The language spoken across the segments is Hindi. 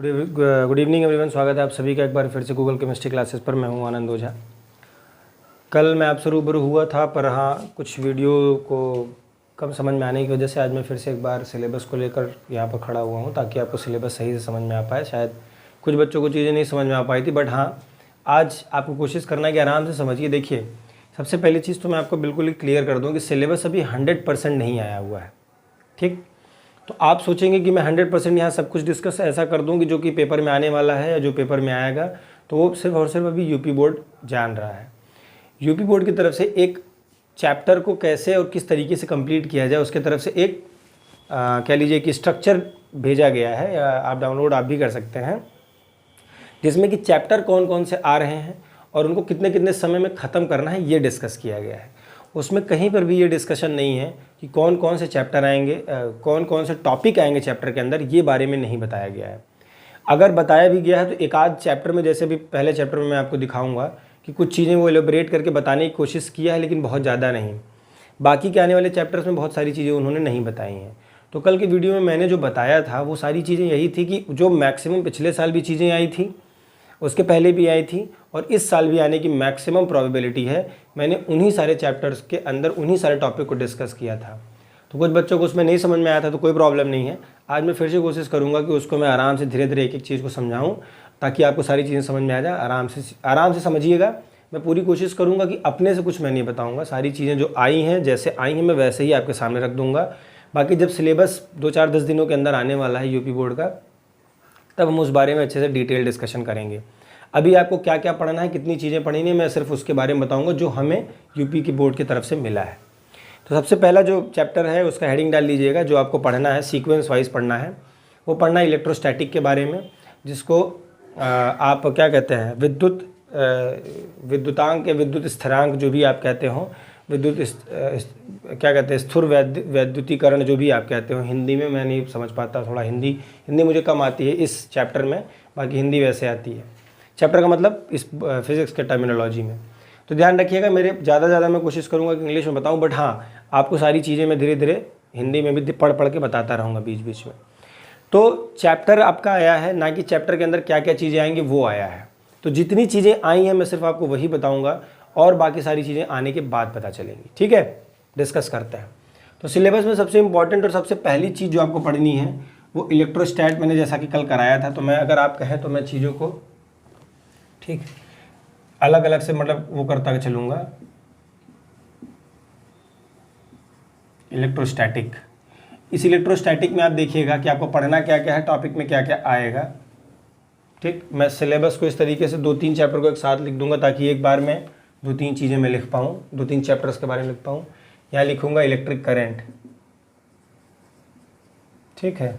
Good evening everyone. स्वागत है आप सभी का एक बार फिर से गूगल केमिस्ट्री क्लासेस पर। मैं हूं आनंद ओझा। कल मैं आपसे रूबरू हुआ था, पर हाँ, कुछ वीडियो को कम समझ में आने की वजह से आज मैं फिर से एक बार सिलेबस को लेकर यहाँ पर खड़ा हुआ हूँ, ताकि आपको सिलेबस सही से समझ में आ पाए। शायद कुछ बच्चों को चीज़ें नहीं समझ में आ पाई थी, बट हाँ, आज आपको कोशिश करना है कि आराम से समझिए। देखिए, सबसे पहली चीज़ तो मैं आपको बिल्कुल ही क्लियर कर दूँ कि सिलेबस अभी 100% नहीं आया हुआ है। ठीक, तो आप सोचेंगे कि मैं 100% यहाँ सब कुछ डिस्कस ऐसा कर दूँ कि जो कि पेपर में आने वाला है या जो पेपर में आएगा, तो वो सिर्फ और सिर्फ अभी यूपी बोर्ड जान रहा है। यूपी बोर्ड की तरफ से एक चैप्टर को कैसे और किस तरीके से कंप्लीट किया जाए, उसके तरफ से एक कह लीजिए कि स्ट्रक्चर भेजा गया है, या आप डाउनलोड आप भी कर सकते हैं, जिसमें कि चैप्टर कौन कौन से आ रहे हैं और उनको कितने कितने समय में ख़त्म करना है, ये डिस्कस किया गया है। उसमें कहीं पर भी ये डिस्कशन नहीं है कि कौन कौन से चैप्टर आएंगे, कौन कौन से टॉपिक आएंगे चैप्टर के अंदर, ये बारे में नहीं बताया गया है। अगर बताया भी गया है तो एक आध चैप्टर में, जैसे भी पहले चैप्टर में मैं आपको दिखाऊंगा कि कुछ चीज़ें वो एलोबरेट करके बताने की कोशिश किया है, लेकिन बहुत ज़्यादा नहीं। बाकी के आने वाले चैप्टर्स में बहुत सारी चीज़ें उन्होंने नहीं बताई हैं। तो कल के वीडियो में मैंने जो बताया था वो सारी चीज़ें यही थी कि जो मैक्सिमम पिछले साल भी चीज़ें आई थी, उसके पहले भी आई थी, और इस साल भी आने की मैक्सिमम प्रोबेबिलिटी है। मैंने उन्हीं सारे चैप्टर्स के अंदर उन्हीं सारे टॉपिक को डिस्कस किया था। तो कुछ बच्चों को उसमें नहीं समझ में आया था, तो कोई प्रॉब्लम नहीं है। आज मैं फिर से कोशिश करूंगा कि उसको मैं आराम से धीरे धीरे एक एक चीज़ को समझाऊं, ताकि आपको सारी चीज़ें समझ में आ जाए। आराम से समझिएगा। मैं पूरी कोशिश करूँगा कि अपने से कुछ मैं नहीं बताऊँगा। सारी चीज़ें जो आई हैं, जैसे आई हैं, मैं वैसे ही आपके सामने रख दूँगा। बाकी जब सिलेबस 2-4-10 दिनों के अंदर आने वाला है यूपी बोर्ड का, तब हम उस बारे में अच्छे से डिटेल डिस्कशन करेंगे। अभी आपको क्या क्या पढ़ना है, कितनी चीज़ें पढ़नी है, मैं सिर्फ उसके बारे में बताऊंगा जो हमें यूपी की बोर्ड की तरफ से मिला है। तो सबसे पहला जो चैप्टर है उसका हेडिंग डाल लीजिएगा। जो आपको पढ़ना है, सीक्वेंस वाइज पढ़ना है, वो पढ़ना है इलेक्ट्रोस्टैटिक के बारे में, जिसको आप क्या कहते हैं, विद्युतांक या विद्युत स्थिरांक, जो भी आप कहते हो, क्या कहते हैं, स्थिर वैद्युतीकरण, जो भी आप कहते हो। हिंदी में मैं नहीं समझ पाता, थोड़ा हिंदी मुझे कम आती है इस चैप्टर में, बाकी हिंदी वैसे आती है। चैप्टर का मतलब इस फिज़िक्स के टर्मिनोलॉजी में। तो ध्यान रखिएगा, मेरे ज़्यादा मैं कोशिश करूँगा कि इंग्लिश में बताऊँ, बट हाँ, आपको सारी चीज़ें मैं धीरे धीरे हिंदी में भी पढ़ के बताता रहूँगा बीच बीच में। तो चैप्टर आपका आया है, ना कि चैप्टर के अंदर क्या क्या चीज़ें आएंगी वो आया है। तो जितनी चीज़ें आई हैं मैं सिर्फ आपको वही बताऊँगा, और बाकी सारी चीज़ें आने के बाद पता चलेंगी। ठीक है, डिस्कस करते हैं। तो सिलेबस में सबसे इंपॉर्टेंट और सबसे पहली चीज़ जो आपको पढ़नी है वो इलेक्ट्रोस्टैट, मैंने जैसा कि कल कराया था। तो मैं, अगर आप कहें तो मैं चीज़ों को ठीक अलग अलग से मतलब वो करता चलूँगा। इलेक्ट्रोस्टैटिक, इस इलेक्ट्रोस्टैटिक में आप देखिएगा कि आपको पढ़ना क्या क्या है, टॉपिक में क्या क्या आएगा। ठीक, मैं सिलेबस को इस तरीके से 2-3 चैप्टर को एक साथ लिख दूंगा, ताकि एक बार में 2-3 चीज़ें मैं लिख पाऊँ, 2-3 चैप्टर्स के बारे में लिख पाऊँ। यहाँ लिखूँगा इलेक्ट्रिक करंट। ठीक है,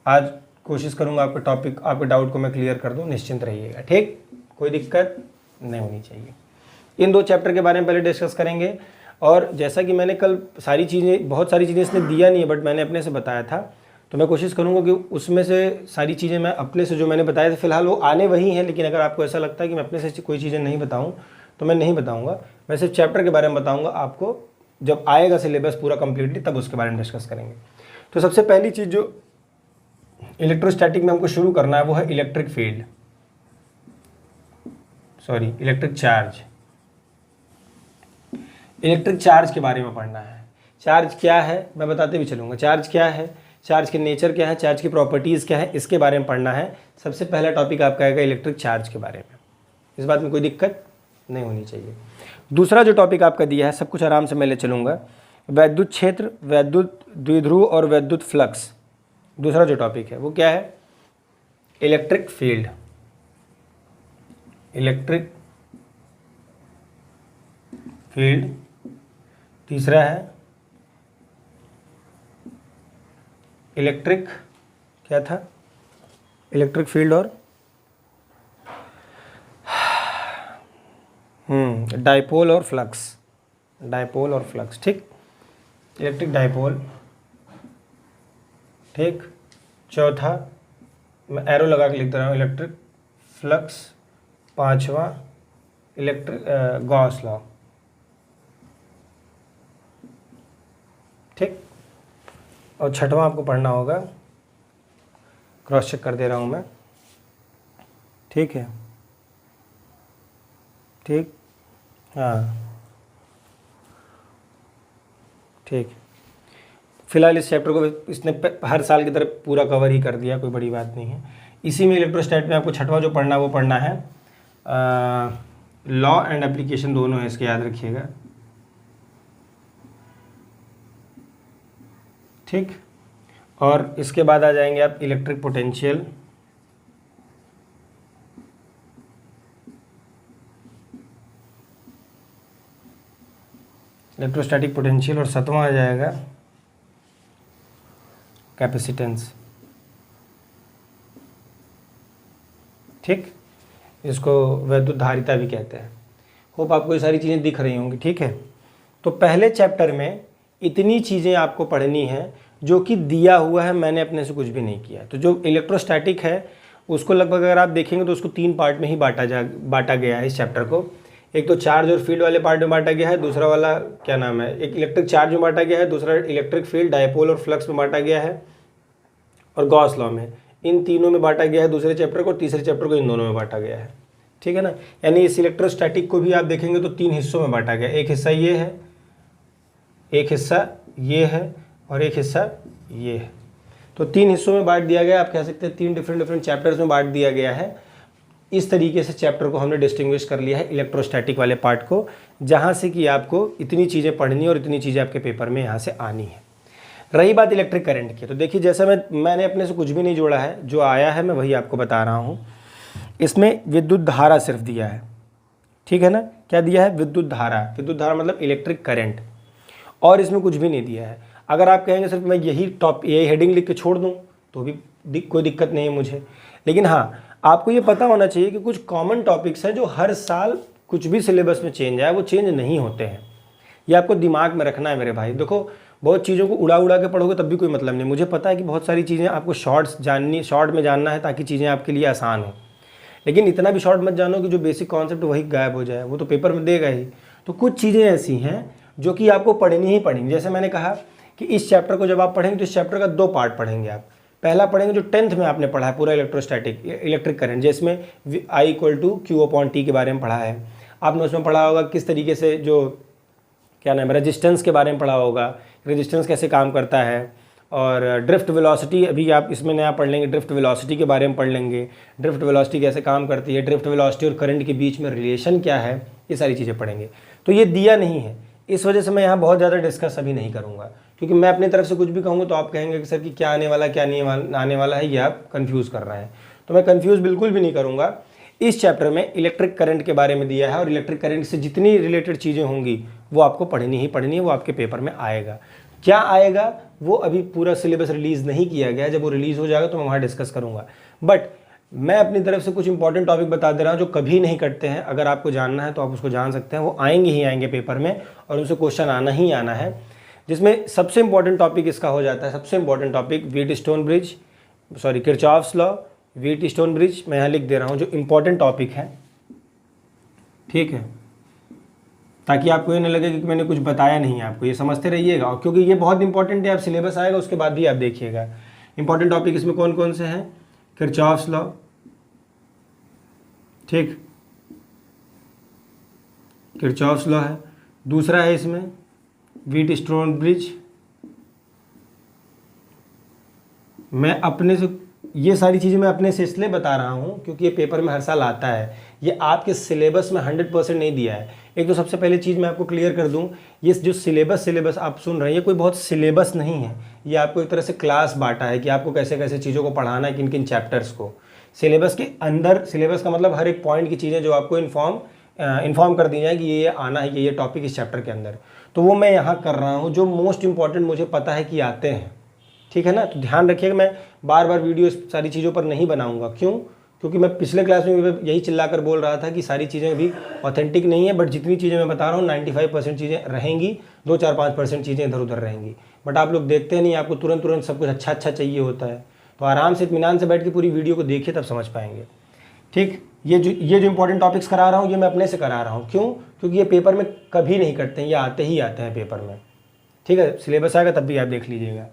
आज कोशिश करूँगा आपके टॉपिक, आपके डाउट को मैं क्लियर कर दूँ, निश्चिंत रहिएगा। ठीक, कोई दिक्कत नहीं होनी चाहिए। इन 2 चैप्टर के बारे में पहले डिस्कस करेंगे। और जैसा कि मैंने कल बहुत सारी चीज़ें इसने दिया नहीं है, बट मैंने अपने से बताया था, तो मैं कोशिश करूँगा कि उसमें से सारी चीज़ें मैं अपने से, जो मैंने बताया था, फिलहाल वो आने वही हैं। लेकिन अगर आपको ऐसा लगता है कि मैं अपने से कोई चीज़ें नहीं बताऊँ, तो मैं नहीं बताऊँगा। मैं सिर्फ चैप्टर के बारे में बताऊँगा आपको। जब आएगा सिलेबस पूरा कम्प्लीटली, तब उसके बारे में डिस्कस करेंगे। तो सबसे पहली चीज़ जो इलेक्ट्रोस्टैटिक में हमको शुरू करना है वो है electric field, sorry, electric charge. Electric charge के बारे में पढ़ना है। चार्ज क्या है मैं बताते भी चलूँगा। चार्ज क्या है, चार्ज के नेचर क्या है, चार्ज की प्रॉपर्टीज़ क्या है, इसके बारे में पढ़ना है। सबसे पहला टॉपिक आपका आएगा इलेक्ट्रिक चार्ज के बारे में। इस बात में कोई दिक्कत नहीं होनी चाहिए। दूसरा जो टॉपिक आपका दिया है, सब कुछ आराम से मैं ले चलूँगा, वैद्युत क्षेत्र, वैद्युत द्विध्रुव और वैद्युत फ्लक्स। दूसरा जो टॉपिक है वो क्या है, इलेक्ट्रिक फील्ड, इलेक्ट्रिक फील्ड। तीसरा है इलेक्ट्रिक, क्या था, इलेक्ट्रिक फील्ड और डाइपोल और फ्लक्स, डाइपोल और फ्लक्स। ठीक, इलेक्ट्रिक डाइपोल। ठीक, चौथा मैं एरो लगा के लिख दे रहा हूँ, इलेक्ट्रिक फ्लक्स। पांचवा इलेक्ट्रिक गॉस लॉ। ठीक, और छठवां आपको पढ़ना होगा क्रॉस चेक कर दे रहा हूँ मैं, ठीक है, ठीक, हाँ ठीक। फिलहाल इस चैप्टर को इसने हर साल की तरह पूरा कवर ही कर दिया, कोई बड़ी बात नहीं है। इसी में इलेक्ट्रोस्टैट में आपको छठवां जो पढ़ना है वो पढ़ना है लॉ एंड एप्लीकेशन, दोनों है इसके, याद रखिएगा, ठीक। और इसके बाद आ जाएंगे आप इलेक्ट्रिक पोटेंशियल, इलेक्ट्रोस्टैटिक पोटेंशियल, और सातवां आ जाएगा कैपेसिटेंस, ठीक। इसको वैद्युत धारिता भी कहते हैं। होप आपको ये सारी चीज़ें दिख रही होंगी, ठीक है। तो पहले चैप्टर में इतनी चीज़ें आपको पढ़नी है जो कि दिया हुआ है, मैंने अपने से कुछ भी नहीं किया। तो जो इलेक्ट्रोस्टैटिक है उसको लगभग अगर आप देखेंगे तो उसको 3 पार्ट में ही बांटा गया है इस चैप्टर को। एक तो चार्ज और फील्ड वाले पार्ट में बांटा गया है, दूसरा वाला क्या नाम है, एक इलेक्ट्रिक चार्ज में बांटा गया है, दूसरा इलेक्ट्रिक फील्ड, डायपोल और फ्लक्स में बांटा गया है, और गॉस लॉ में, इन तीनों में बांटा गया है दूसरे चैप्टर को, और तीसरे चैप्टर को इन दोनों में बांटा गया है, ठीक है ना। यानी इस इलेक्ट्रोस्टैटिक को भी आप देखेंगे तो 3 हिस्सों में बांटा गया। एक हिस्सा ये है, एक हिस्सा ये है, और एक हिस्सा ये है। तो 3 हिस्सों में बांट दिया गया, आप कह सकते हैं 3 डिफरेंट चैप्टर्स में बांट दिया गया है। इस तरीके से चैप्टर को हमने डिस्टिंग्विश कर लिया है इलेक्ट्रोस्टैटिक वाले पार्ट को, जहाँ से कि आपको इतनी चीज़ें पढ़नी और इतनी चीज़ें आपके पेपर में यहाँ से आनी है। रही बात इलेक्ट्रिक करंट की, तो देखिए जैसा मैंने अपने से कुछ भी नहीं जोड़ा है, जो आया है मैं वही आपको बता रहा हूँ। इसमें विद्युत धारा सिर्फ दिया है, ठीक है ना। क्या दिया है? विद्युत धारा। विद्युत धारा मतलब इलेक्ट्रिक करंट, और इसमें कुछ भी नहीं दिया है। अगर आप कहेंगे सिर्फ मैं यही हेडिंग लिख के छोड़ दूँ तो भी कोई दिक्कत नहीं है मुझे, लेकिन हाँ आपको ये पता होना चाहिए कि कुछ कॉमन टॉपिक्स हैं जो हर साल कुछ भी सिलेबस में चेंज आए वो चेंज नहीं होते हैं। ये आपको दिमाग में रखना है मेरे भाई। देखो बहुत चीज़ों को उड़ा उड़ा के पढ़ोगे तब भी कोई मतलब नहीं। मुझे पता है कि बहुत सारी चीज़ें आपको शॉर्ट में जानना है ताकि चीज़ें आपके लिए आसान हो, लेकिन इतना भी शॉर्ट मत जानो कि जो बेसिक कॉन्सेप्ट वही गायब हो जाए, वो तो पेपर में देगा ही। तो कुछ चीज़ें ऐसी हैं जो कि आपको पढ़नी ही पढ़नी। जैसे मैंने कहा कि इस चैप्टर को जब आप पढ़ेंगे तो इस चैप्टर का 2 पार्ट पढ़ेंगे आप। पहला पढ़ेंगे जो 10th में आपने पढ़ा है पूरा इलेक्ट्रिक करंट, जिसमें I = Q/T के बारे में पढ़ा है आपने। उसमें पढ़ा होगा किस तरीके से जो क्या नाम है रेजिस्टेंस के बारे में पढ़ा होगा, रेजिस्टेंस कैसे काम करता है, और ड्रिफ्ट वेलोसिटी अभी आप इसमें नया पढ़ लेंगे, ड्रिफ्ट वेलोसिटी के बारे में पढ़ लेंगे, ड्रिफ्ट वेलोसिटी कैसे काम करती है, ड्रिफ्ट वेलोसिटी और करंट के बीच में रिलेशन क्या है, ये सारी चीज़ें पढ़ेंगे। तो ये दिया नहीं है, इस वजह से मैं यहाँ बहुत ज़्यादा डिस्कस अभी नहीं करूँगा, क्योंकि मैं अपनी तरफ से कुछ भी कहूँगा तो आप कहेंगे कि सर कि क्या आने वाला क्या नहीं आने वाला है, ये आप कन्फ्यूज़ कर रहे हैं। तो मैं कन्फ्यूज़ बिल्कुल भी नहीं करूँगा। इस चैप्टर में इलेक्ट्रिक करंट के बारे में दिया है, और इलेक्ट्रिक करंट से जितनी रिलेटेड चीज़ें होंगी वो आपको पढ़नी ही पढ़नी है, वो आपके पेपर में आएगा। क्या आएगा वो अभी पूरा सिलेबस रिलीज़ नहीं किया गया, जब वो रिलीज़ हो जाएगा तो मैं वहाँ डिस्कस करूँगा। बट मैं अपनी तरफ से कुछ इंपॉर्टेंट टॉपिक बता दे रहा हूँ जो कभी नहीं कटते हैं। अगर आपको जानना है तो आप उसको जान सकते हैं, वो आएंगे ही आएंगे पेपर में, और उनसे क्वेश्चन आना ही आना है। जिसमें सबसे इंपॉर्टेंट टॉपिक इसका हो जाता है, सबसे important topic Kirchhoff's law, Wheatstone bridge, मैं यहाँ लिख दे रहा हूँ जो इंपॉर्टेंट टॉपिक है, ठीक है, ताकि आपको ये न लगे कि मैंने कुछ बताया नहीं है आपको, ये समझते रहिएगा। और क्योंकि ये बहुत इंपॉर्टेंट है, आप सिलेबस आएगा उसके बाद भी आप देखिएगा। इंपॉर्टेंट टॉपिक इसमें कौन कौन से हैं? किरचॉफ्स लॉ, ठीक, किरचॉफ्स लॉ है। दूसरा है इसमें व्हीटस्टोन ब्रिज। मैं अपने से ये सारी चीज़ें मैं अपने से इसलिए बता रहा हूँ क्योंकि ये पेपर में हर साल आता है, ये आपके सिलेबस में 100% नहीं दिया है। एक तो सबसे पहले चीज़ मैं आपको क्लियर कर दूँ, ये जो सिलेबस आप सुन रहे हैं ये कोई बहुत सिलेबस नहीं है, ये आपको एक तरह से क्लास बांटा है कि आपको कैसे कैसे चीज़ों को पढ़ाना है, किन किन चैप्टर्स को। सिलेबस के अंदर, सिलेबस का मतलब हर एक पॉइंट की चीज़ें जो आपको इन्फॉर्म कर दी जाए कि ये आना है, ये टॉपिक इस चैप्टर के अंदर, तो वो मैं यहाँ कर रहा हूँ जो मोस्ट इंपॉर्टेंट मुझे पता है कि आते हैं, ठीक है ना। तो ध्यान रखिएगा, मैं बार बार वीडियो इस सारी चीज़ों पर नहीं बनाऊंगा। क्यों? क्योंकि मैं पिछले क्लास में भी यही चिल्लाकर बोल रहा था कि सारी चीज़ें अभी ऑथेंटिक नहीं है, बट जितनी चीज़ें मैं बता रहा हूँ 95% चीज़ें रहेंगी, 2-4-5% चीज़ें इधर उधर रहेंगी। बट आप लोग देखते नहीं, आपको तुरंत सब कुछ अच्छा चाहिए होता है। तो आराम से इत्मीनान से बैठ के पूरी वीडियो को देखिए, तब समझ पाएंगे, ठीक। ये जो इंपॉर्टेंट टॉपिक्स करा रहा हूँ ये मैं अपने से करा रहा हूँ। क्यों? क्योंकि ये पेपर में कभी नहीं कटते हैं, ये आते ही आते हैं पेपर में, ठीक है। सिलेबस आएगा तब भी आप देख लीजिएगा।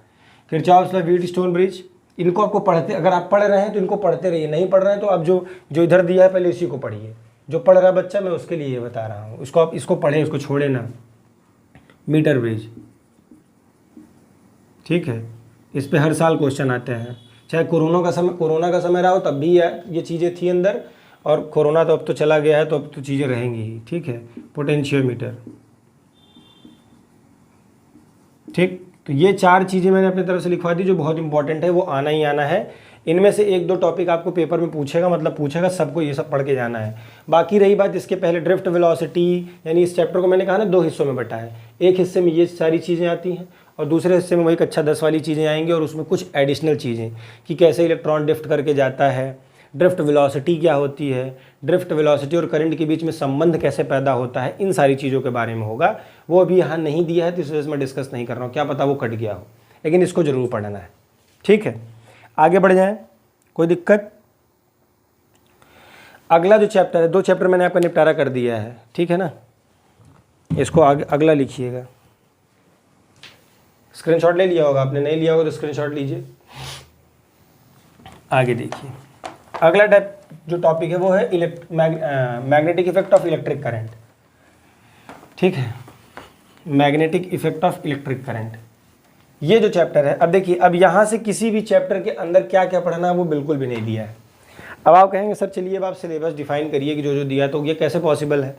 किरचॉफ्स लॉ, व्हीटस्टोन ब्रिज, इनको आपको पढ़ते, अगर आप पढ़ रहे हैं तो इनको पढ़ते रहिए, नहीं पढ़ रहे हैं तो आप जो जो इधर दिया है पहले इसी को पढ़िए। जो पढ़ रहा है बच्चा, मैं उसके लिए ये बता रहा हूँ, इसको आप इसको पढ़ें, इसको छोड़े ना। मीटर ब्रिज, ठीक है, इस पे हर साल क्वेश्चन आते हैं, चाहे कोरोना का समय रहा हो तब भी ये चीज़ें थी अंदर, और कोरोना तो अब तो चला गया है, तो अब तो चीज़ें रहेंगी ही, ठीक है। पोटेंशियोमीटर, ठीक। तो ये 4 चीज़ें मैंने अपनी तरफ से लिखवा दी जो बहुत इंपॉर्टेंट है, वो आना ही आना है। इनमें से 1-2 टॉपिक आपको पेपर में पूछेगा, मतलब पूछेगा, सबको ये सब पढ़ के जाना है। बाकी रही बात इसके पहले ड्रिफ्ट वेलोसिटी, यानी इस चैप्टर को मैंने कहा ना 2 हिस्सों में बटा है। एक हिस्से में ये सारी चीज़ें आती हैं और दूसरे हिस्से में वही कक्षा 10 वाली चीज़ें आएंगी, और उसमें कुछ एडिशनल चीज़ें कि कैसे इलेक्ट्रॉन ड्रिफ्ट करके जाता है, ड्रिफ्ट वेलोसिटी क्या होती है, ड्रिफ्ट वेलोसिटी और करंट के बीच में संबंध कैसे पैदा होता है, इन सारी चीज़ों के बारे में होगा। वो अभी यहाँ नहीं दिया है तो इस वजह से मैं डिस्कस नहीं कर रहा हूँ, क्या पता वो कट गया हो, लेकिन इसको ज़रूर पढ़ना है, ठीक है। आगे बढ़ जाएं, कोई दिक्कत? अगला जो चैप्टर है, 2 चैप्टर मैंने आपका निपटारा कर दिया है, ठीक है ना। इसको आगे अगला लिखिएगा, स्क्रीनशॉट ले लिया होगा आपने, नहीं लिया होगा तो स्क्रीनशॉट लीजिए। आगे देखिए, अगला टाइप जो टॉपिक है वो है magnetic effect of electric current, ठीक है। Magnetic effect of electric current, ये जो चैप्टर है, अब देखिए, अब यहाँ से किसी भी चैप्टर के अंदर क्या क्या पढ़ना है वो बिल्कुल भी नहीं दिया है। अब आप कहेंगे सर चलिए अब आप सिलेबस डिफाइन करिए कि जो जो दिया, तो ये कैसे पॉसिबल है।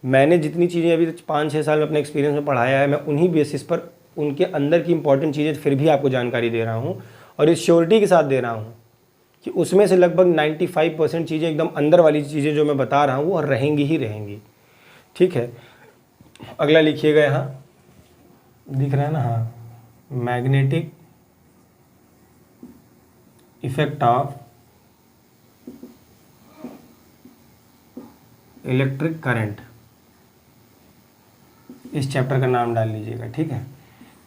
मैंने जितनी चीज़ें अभी 5-6 साल में अपने एक्सपीरियंस में पढ़ाया है, मैं उन्हीं बेसिस पर उनके अंदर की इंपॉर्टेंट चीज़ें फिर भी आपको जानकारी दे रहा हूँ, और इस श्योरिटी के साथ दे रहा हूँ कि उसमें से लगभग 95% चीज़ें, एकदम अंदर वाली चीज़ें जो मैं बता रहा हूँ वो रहेंगी ही रहेंगी, ठीक है। अगला लिखिएगा, यहाँ दिख रहा है ना, हाँ, magnetic effect of electric current, इस चैप्टर का नाम डाल लीजिएगा, ठीक है।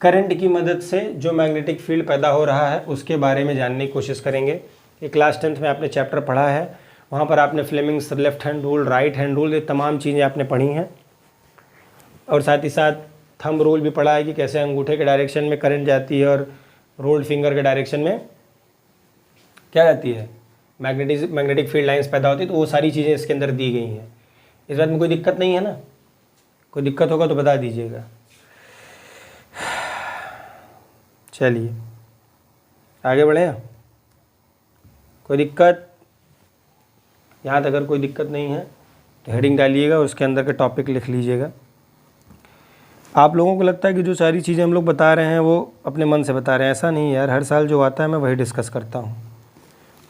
करंट की मदद से जो मैग्नेटिक फील्ड पैदा हो रहा है उसके बारे में जानने की कोशिश करेंगे। ये क्लास 10th में आपने चैप्टर पढ़ा है, वहाँ पर आपने Fleming's left hand rule, right hand rule, ये तमाम चीज़ें आपने पढ़ी हैं, और साथ ही साथ थंब रूल भी पढ़ा है कि कैसे अंगूठे के डायरेक्शन में करंट जाती है और रोल्ड फिंगर के डायरेक्शन में क्या जाती है, मैग्नेटिक फील्ड लाइंस पैदा होती है। तो वो सारी चीज़ें इसके अंदर दी गई हैं। इस बात में कोई दिक्कत नहीं है ना, कोई दिक्कत होगा तो बता दीजिएगा। चलिए आगे बढ़े, कोई दिक्कत? यहाँ तक अगर कोई दिक्कत नहीं है तो हेडिंग डालिएगा, उसके अंदर के टॉपिक लिख लीजिएगा। आप लोगों को लगता है कि जो सारी चीज़ें हम लोग बता रहे हैं वो अपने मन से बता रहे हैं, ऐसा नहीं यार। हर साल जो आता है मैं वही डिस्कस करता हूँ,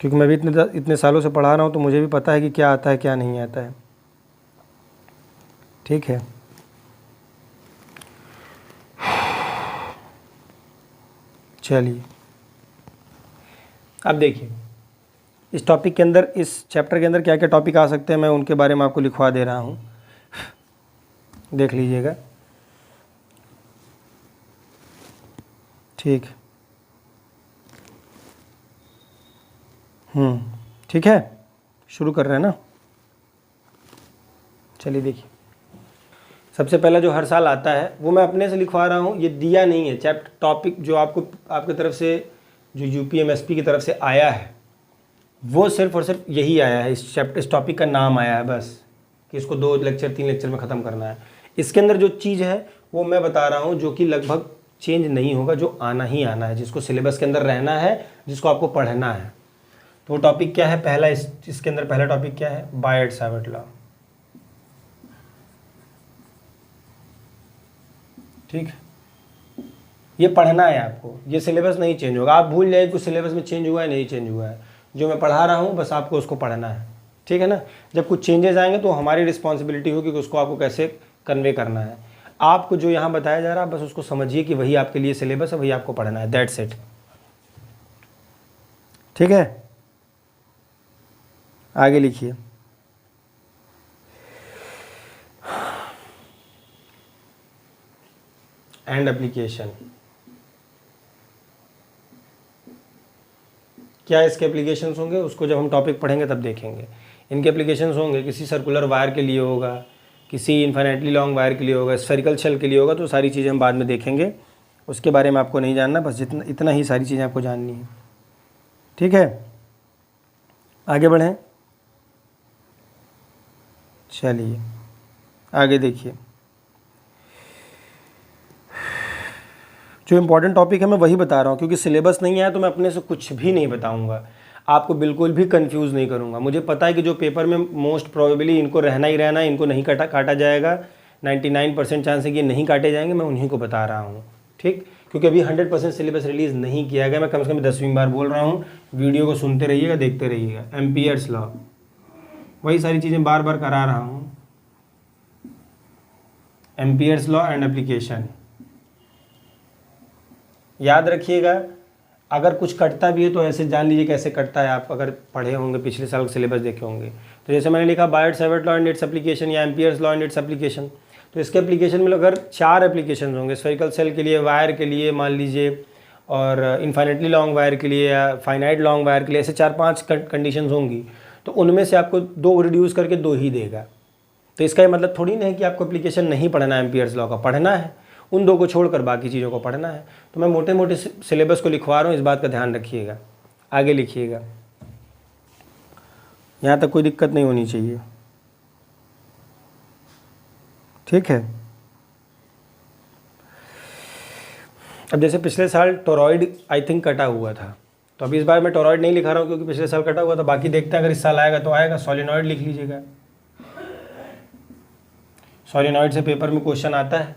क्योंकि मैं भी इतने सालों से पढ़ा रहा हूँ, तो मुझे भी पता है कि क्या आता है क्या नहीं आता है, ठीक है। चलिए अब देखिए, इस टॉपिक के अंदर, इस चैप्टर के अंदर क्या क्या टॉपिक आ सकते हैं, मैं उनके बारे में आपको लिखवा दे रहा हूँ, देख लीजिएगा, ठीक। ठीक है, शुरू कर रहे हैं ना। चलिए देखिए, सबसे पहला जो हर साल आता है वो मैं अपने से लिखवा रहा हूँ, ये दिया नहीं है चैप्टर टॉपिक जो आपको आपकी तरफ से, जो यूपीएमएसपी की तरफ से आया है, वो सिर्फ और सिर्फ यही आया है, इस टॉपिक का नाम आया है बस, कि इसको 2 लेक्चर 3 लेक्चर में ख़त्म करना है। इसके अंदर जो चीज़ है वो मैं बता रहा हूँ, जो कि लगभग चेंज नहीं होगा, जो आना ही आना है, जिसको सिलेबस के अंदर रहना है, जिसको आपको पढ़ना है। तो वो टॉपिक क्या है? पहला, इसके अंदर पहला टॉपिक क्या है? बायट-सावर्ट लॉ, ठीक। ये पढ़ना है आपको, ये सिलेबस नहीं चेंज होगा। आप भूल जाए कुछ सिलेबस में चेंज हुआ है, नहीं चेंज हुआ है, जो मैं पढ़ा रहा हूँ बस आपको उसको पढ़ना है, ठीक है ना। जब कुछ चेंजेस आएंगे तो हमारी रिस्पॉन्सिबिलिटी होगी कि उसको आपको कैसे कन्वे करना है। आपको जो यहाँ बताया जा रहा है बस उसको समझिए कि वही आपके लिए सिलेबस है, वही आपको पढ़ना है, दैट्स इट, ठीक है। आगे लिखिए, एंड एप्लीकेशन। क्या इसके एप्लीकेशंस होंगे उसको जब हम टॉपिक पढ़ेंगे तब देखेंगे। इनके एप्लीकेशंस होंगे, किसी सर्कुलर वायर के लिए होगा, किसी इन्फिनिटली लॉन्ग वायर के लिए होगा, स्फेरिकल शेल के लिए होगा, तो सारी चीज़ें हम बाद में देखेंगे, उसके बारे में आपको नहीं जानना, बस इतना ही सारी चीज़ें आपको जाननी है, ठीक है, आगे बढ़ें। चलिए आगे देखिए, जो इम्पोर्टेंट टॉपिक है मैं वही बता रहा हूँ, क्योंकि सिलेबस नहीं आया तो मैं अपने से कुछ भी नहीं बताऊँगा, आपको बिल्कुल भी कंफ्यूज नहीं करूँगा। मुझे पता है कि जो पेपर में मोस्ट प्रोबेबली इनको रहना ही रहना है, इनको नहीं काटा जाएगा, 99% चांस है कि ये नहीं काटे जाएंगे, मैं उन्हीं को बता रहा हूँ। ठीक, क्योंकि अभी 100% सिलेबस रिलीज़ नहीं किया गया। मैं कम से कम 10वीं बार बोल रहा हूँ, वीडियो को सुनते रहिएगा, देखते रहिएगा। एम्पियर्स लॉ, वही सारी चीज़ें बार बार करा रहा हूँ। एम्पियर्स लॉ एंड एप्लीकेशन याद रखिएगा। अगर कुछ कटता भी है तो ऐसे जान लीजिए कैसे कटता है, आप अगर पढ़े होंगे, पिछले साल का सिलेबस देखे होंगे। तो जैसे मैंने लिखा बायट-सैवर्ट लॉ एंड इट्स एप्लीकेशन या Ampere's law and its application, तो इसके एप्लीकेशन में अगर 4 एप्लीकेशन होंगे, स्फेरिकल सेल के लिए, वायर के लिए मान लीजिए, और इन्फाइनेटली लॉन्ग वायर के लिए या फाइनाइट लॉन्ग वायर के लिए, ऐसे 4-5 कंडीशंस होंगी, तो उनमें से आपको 2 रिड्यूस करके 2 ही देगा। तो इसका ये मतलब थोड़ी नहीं है कि आपको एप्लीकेशन नहीं पढ़ना है, एम्पियर्स लॉ का पढ़ना है, उन 2 को छोड़कर बाकी चीज़ों को पढ़ना है। तो मैं मोटे मोटे सिलेबस को लिखवा रहा हूँ, इस बात का ध्यान रखिएगा। आगे लिखिएगा, यहाँ तक कोई दिक्कत नहीं होनी चाहिए, ठीक है। अब जैसे पिछले साल टोरॉइड आई थिंक कटा हुआ था, तो अभी इस बार मैं टोरॉइड नहीं लिखा रहा हूँ क्योंकि पिछले साल कटा हुआ था। बाकी देखते हैं, अगर इस साल आएगा तो आएगा। सोलिनॉइड लिख लीजिएगा, सोलिनॉइड से पेपर में क्वेश्चन आता है।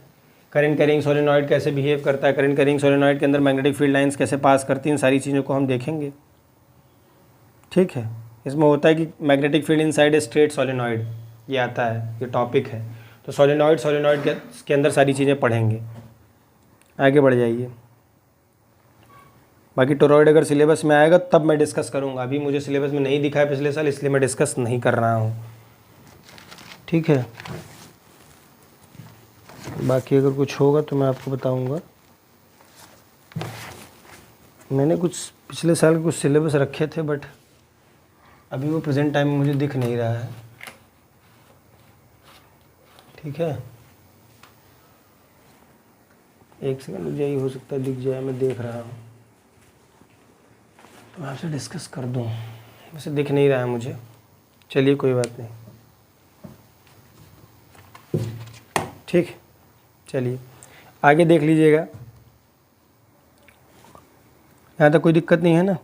करंट कैरिंग सोलिनॉइड कैसे बिहेव करता है, करंट कैरिंग सोलिनॉइड के अंदर मैग्नेटिक फील्ड लाइंस कैसे पास करती हैं, सारी चीज़ों को हम देखेंगे, ठीक है। इसमें होता है कि magnetic field inside a straight solenoid, ये आता है, ये टॉपिक है। तो सोलिनॉइड के अंदर सारी चीज़ें पढ़ेंगे। आगे बढ़ जाइए। बाकी टोरॉइड अगर सिलेबस में आएगा तब मैं डिस्कस करूँगा, अभी मुझे सिलेबस में नहीं दिखा है पिछले साल, इसलिए मैं डिस्कस नहीं कर रहा हूँ, ठीक है। बाकी अगर कुछ होगा तो मैं आपको बताऊंगा। मैंने कुछ पिछले साल के कुछ सिलेबस रखे थे, बट अभी वो प्रेजेंट टाइम में मुझे दिख नहीं रहा है, ठीक है। एक सेकंड रुक जाइए, हो सकता है दिख जाए, मैं देख रहा हूँ तो मैं आपसे डिस्कस कर दूँ। वैसे दिख नहीं रहा है मुझे, चलिए कोई बात नहीं, ठीक। चलिए आगे देख लीजिएगा, यहाँ तक कोई दिक्कत नहीं है ना।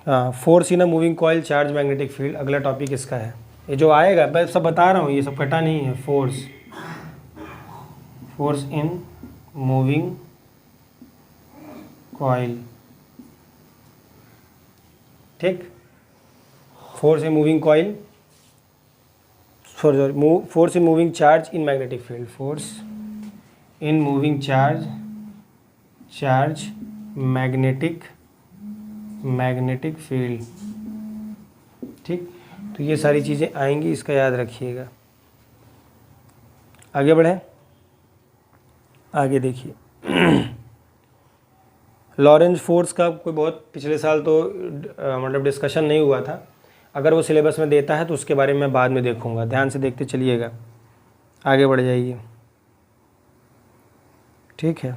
हाँ, force in a moving coil charge magnetic field, अगला टॉपिक इसका है। ये जो आएगा मैं सब बता रहा हूँ, ये सब कटा नहीं है। फोर्स इन मूविंग कॉइल, ठीक। Force in moving coil, force in moving charge in magnetic field, force in moving charge magnetic field, ठीक। तो ये सारी चीज़ें आएंगी, इसका याद रखिएगा। आगे बढ़ें, आगे देखिए। लॉरेंज फोर्स का कोई बहुत पिछले साल तो मतलब डिस्कशन नहीं हुआ था। अगर वो सिलेबस में देता है तो उसके बारे में मैं बाद में देखूंगा, ध्यान से देखते चलिएगा। आगे बढ़ जाइए, ठीक है।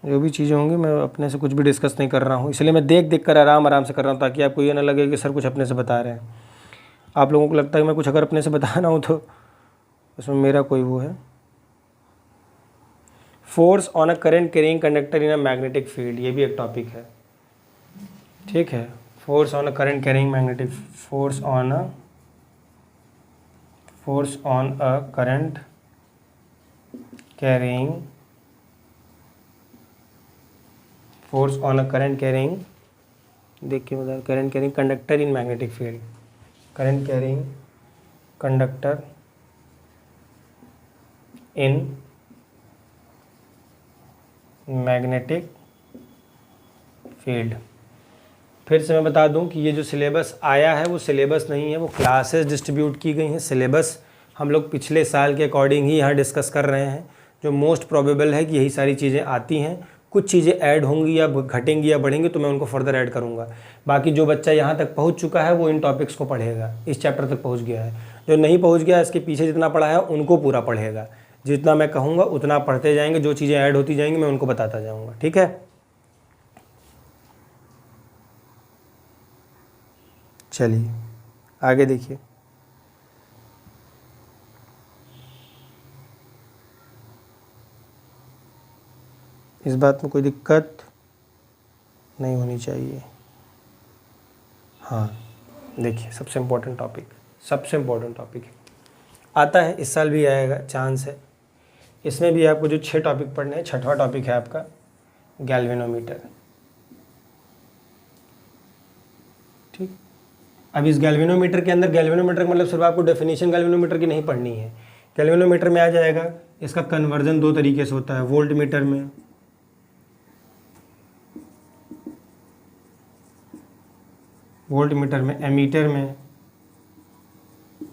जो भी चीज़ें होंगी मैं अपने से कुछ भी डिस्कस नहीं कर रहा हूँ, इसलिए मैं देख कर आराम से कर रहा हूँ, ताकि आपको ये ना लगे कि सर कुछ अपने से बता रहे हैं। आप लोगों को लगता है कि मैं कुछ अगर अपने से बता रहा हूँ तो उसमें मेरा कोई वो है। Force on a current carrying conductor in a magnetic field, ये भी एक टॉपिक है, ठीक है। Force on a current carrying magnetic, force on a current carrying, force on a current carrying, देखिए मतलब current carrying conductor in magnetic field, current carrying conductor in magnetic field. फिर से मैं बता दूं कि ये जो सिलेबस आया है वो सिलेबस नहीं है, वो क्लासेस डिस्ट्रीब्यूट की गई हैं। सिलेबस हम लोग पिछले साल के अकॉर्डिंग ही यहाँ डिस्कस कर रहे हैं। जो मोस्ट प्रोबेबल है कि यही सारी चीज़ें आती हैं, कुछ चीज़ें ऐड होंगी या घटेंगी या बढ़ेंगी तो मैं उनको फर्दर ऐड करूँगा। बाकी जो बच्चा यहाँ तक पहुँच चुका है वो इन टॉपिक्स को पढ़ेगा, इस चैप्टर तक पहुँच गया है। जो नहीं पहुँच गया, इसके पीछे जितना पढ़ा है उनको पूरा पढ़ेगा। जितना मैं कहूँगा उतना आप पढ़ते जाएंगे, जो चीज़ें ऐड होती जाएंगी मैं उनको बताता जाऊँगा, ठीक है। चलिए आगे देखिए। इस बात में कोई दिक्कत नहीं होनी चाहिए। हाँ देखिए, सबसे इम्पोर्टेंट टॉपिक आता है, इस साल भी आएगा, चांस है। इसमें भी आपको जो 6 टॉपिक पढ़ने हैं, 6वां टॉपिक है आपका गैल्वेनोमीटर, ठीक। अब इस गैल्वेनोमीटर के अंदर, गैल्वेनोमीटर का मतलब सिर्फ आपको डेफिनेशन गैल्वेनोमीटर की नहीं पढ़नी है। गैल्वेनोमीटर में आ जाएगा, इसका कन्वर्जन 2 तरीके से होता है, वोल्ट मीटर में, एमीटर में,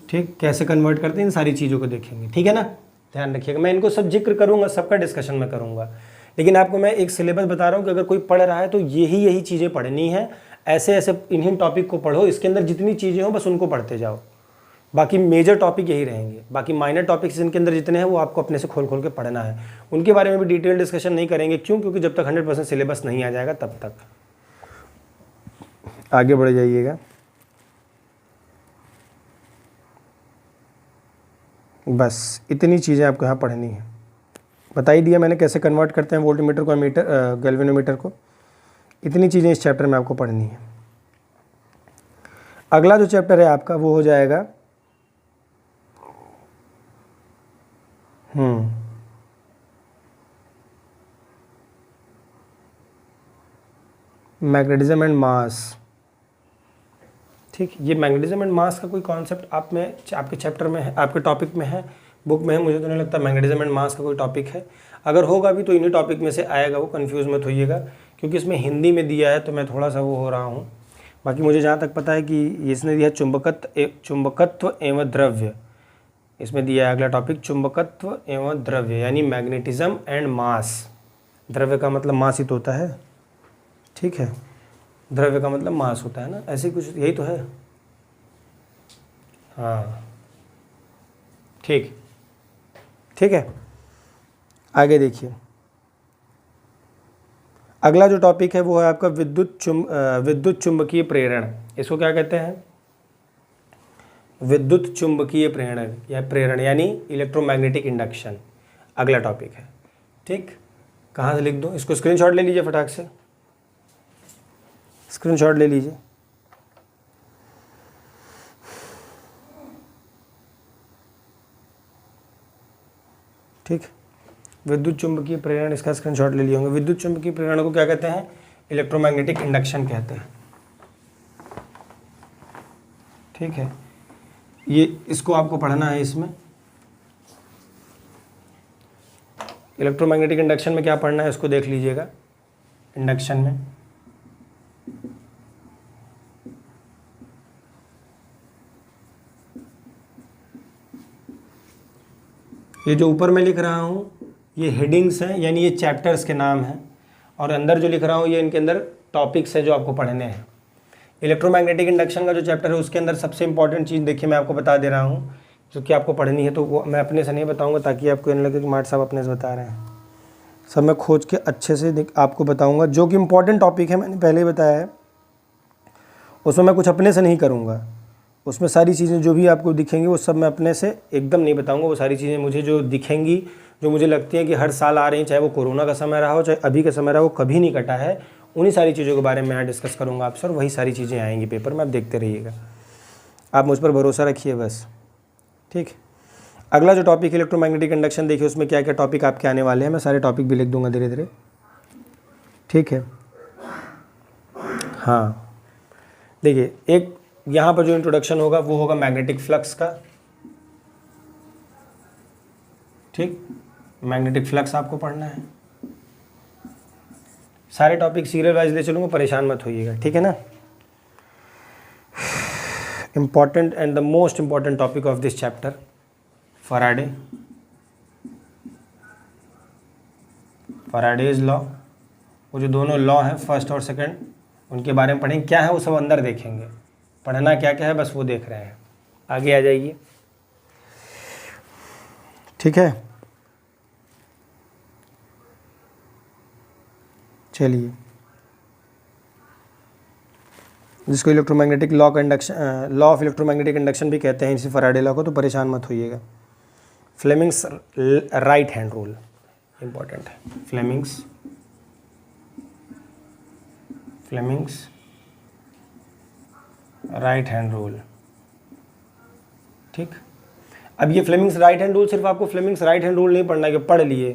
ठीक। कैसे कन्वर्ट करते हैं इन सारी चीज़ों को देखेंगे, ठीक है ना। ध्यान रखिएगा, मैं इनको सब जिक्र करूंगा, सबका डिस्कशन मैं करूंगा, लेकिन आपको मैं एक सिलेबस बता रहा हूँ कि अगर कोई पढ़ रहा है तो यही चीज़ें पढ़नी है, ऐसे इन्हीं टॉपिक को पढ़ो, इसके अंदर जितनी चीज़ें हो बस उनको पढ़ते जाओ, बाकी मेजर टॉपिक यही रहेंगे। बाकी माइनर टॉपिक्स इनके अंदर जितने हैं वो आपको अपने से खोल के पढ़ना है, उनके बारे में भी डिटेल डिस्कशन नहीं करेंगे। क्यों? क्योंकि जब तक 100% सिलेबस नहीं आ जाएगा तब तक। आगे बढ़ जाइएगा, बस इतनी चीज़ें आपको यहाँ पढ़नी है। बता ही दिया मैंने कैसे कन्वर्ट करते हैं वोल्टमीटर को गैल्वेनोमीटर को, इतनी चीज़ें इस चैप्टर में आपको पढ़नी है। अगला जो चैप्टर है आपका वो हो जाएगा मैग्नेटिज्म एंड मास, ठीक। ये मैग्नेटिज्म एंड मास का कोई कॉन्सेप्ट आपके चैप्टर में है, आपके टॉपिक में है, बुक में है, मुझे तो नहीं लगता मैग्नेटिज्म एंड मास का कोई टॉपिक है। अगर होगा भी तो इन्हीं टॉपिक में से आएगा, वो कंफ्यूज मत होइएगा, क्योंकि इसमें हिंदी में दिया है तो मैं थोड़ा सा वो हो रहा हूँ। बाकी मुझे जहाँ तक पता है कि इसने दिया चुंबकत्व एवं द्रव्य, इसमें दिया है अगला टॉपिक चुंबकत्व एवं द्रव्य, यानी मैग्नेटिज्म एंड मास। द्रव्य का मतलब मास ही तो होता है, ठीक है, द्रव्य का मतलब मास होता है ना, ऐसे कुछ यही तो है। हाँ ठीक है। आगे देखिए, अगला जो टॉपिक है वो है आपका विद्युत चुंबकीय प्रेरण। इसको क्या कहते हैं? विद्युत चुंबकीय प्रेरण यानी इलेक्ट्रोमैग्नेटिक इंडक्शन, अगला टॉपिक है, ठीक। कहाँ से लिख दूँ इसको? स्क्रीनशॉट ले लीजिए, फटाक से स्क्रीनशॉट ले लीजिए। ठीक, विद्युत चुंबकीय प्रेरण, इसका स्क्रीनशॉट ले लिए होंगे। विद्युत चुंबकीय प्रेरण को क्या कहते हैं? इलेक्ट्रोमैग्नेटिक इंडक्शन कहते हैं, ठीक है। ये इसको आपको पढ़ना है। इसमें इलेक्ट्रोमैग्नेटिक इंडक्शन में क्या पढ़ना है इसको देख लीजिएगा। इंडक्शन में ये जो ऊपर मैं लिख रहा हूँ ये हेडिंग्स हैं, यानी ये चैप्टर्स के नाम हैं, और अंदर जो लिख रहा हूँ ये इनके अंदर टॉपिक्स हैं जो आपको पढ़ने हैं। इलेक्ट्रोमैग्नेटिक इंडक्शन का जो चैप्टर है उसके अंदर सबसे इंपॉर्टेंट चीज़ देखिए मैं आपको बता दे रहा हूँ, जो कि आपको पढ़नी है, तो वो मैं अपने से नहीं बताऊँगा ताकि आपको ये नहीं लगे कि मार्ट साहब अपने से बता रहे हैं। सब मैं खोज के अच्छे से आपको बताऊँगा। जो कि इम्पॉर्टेंट टॉपिक है मैंने पहले ही बताया है, उसमें मैं कुछ अपने से नहीं करूँगा। उसमें सारी चीज़ें जो भी आपको दिखेंगी वो सब मैं अपने से एकदम नहीं बताऊंगा। वो सारी चीज़ें मुझे जो दिखेंगी, जो मुझे लगती हैं कि हर साल आ रही हैं, चाहे वो कोरोना का समय रहा हो चाहे अभी का समय रहा हो, कभी नहीं कटा है, उन्हीं सारी चीज़ों के बारे में यहाँ डिस्कस करूँगा आपसे, और वही सारी चीज़ें आएंगी पेपर में, आप देखते रहिएगा। आप मुझ पर भरोसा रखिए बस, ठीक। अगला जो टॉपिक इलेक्ट्रोमैग्नेटिक इंडक्शन देखिए, उसमें क्या क्या टॉपिक आपके आने वाले हैं, मैं सारे टॉपिक भी लिख दूँगा धीरे धीरे, ठीक है। हाँ देखिए, एक यहाँ पर जो इंट्रोडक्शन होगा वो होगा मैग्नेटिक फ्लक्स का, ठीक। मैग्नेटिक फ्लक्स आपको पढ़ना है। सारे टॉपिक सीरियल वाइज ले चलूँगा, परेशान मत होइएगा, ठीक है ना। Important and the most important topic of this chapter, Faraday's law. वो जो दोनों लॉ हैं फर्स्ट और सेकंड, उनके बारे में पढ़ेंगे, क्या है वो सब अंदर देखेंगे। पढ़ना क्या क्या है बस वो देख रहे हैं। आगे आ जाइए, ठीक है। चलिए, जिसको electromagnetic law conduction, law of electromagnetic induction भी कहते हैं, इसी फैराडे लॉ को, तो परेशान मत होइएगा। Fleming's right hand rule important है। फ्लेमिंग्स राइट हैंड रूल, ठीक। अब ये फ्लेमिंग्स राइट हैंड रूल, सिर्फ आपको फ्लेमिंग्स राइट हैंड रूल नहीं पढ़ना है कि पढ़ लिए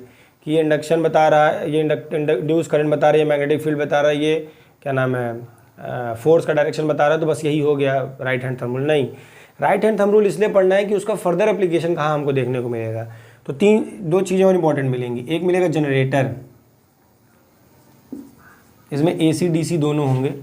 कि ये इंडक्शन बता रहा है, ये इंड्यूस करंट बता रहा है, ये मैग्नेटिक फील्ड बता रहा है, ये क्या नाम है फोर्स का डायरेक्शन बता रहा है, तो बस यही हो गया राइट हैंड थंब रूल। नहीं, राइट हैंड थंब रूल इसलिए पढ़ना है कि उसका फर्दर एप्लीकेशन कहाँ हमको देखने को मिलेगा। तो दो चीज़ें और इंपॉर्टेंट मिलेंगी। एक मिलेगा जनरेटर, इसमें AC DC दोनों होंगे,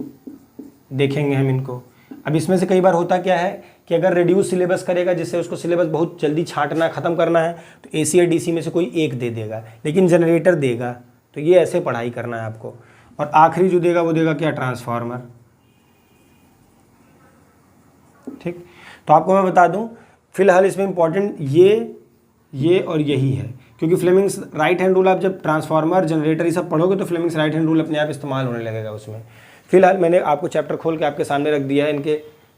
देखेंगे हम इनको। अब इसमें से कई बार होता क्या है कि अगर रिड्यूस सिलेबस करेगा, जिससे उसको सिलेबस बहुत जल्दी छांटना ख़त्म करना है, तो AC या DC में से कोई एक दे देगा, लेकिन जनरेटर देगा। तो ये ऐसे पढ़ाई करना है आपको। और आखिरी जो देगा वो देगा क्या, ट्रांसफार्मर, ठीक। तो आपको मैं बता दूं, फिलहाल इसमें इंपॉर्टेंट ये और यही है, क्योंकि फ्लेमिंग्स राइट हैंड रूल आप जब ट्रांसफार्मर जनरेटर ये सब पढ़ोगे तो फ्लेमिंग्स राइट हैंड रूल अपने आप इस्तेमाल होने लगेगा उसमें। फिलहाल मैंने आपको चैप्टर खोल के आपके सामने रख दिया है, इनके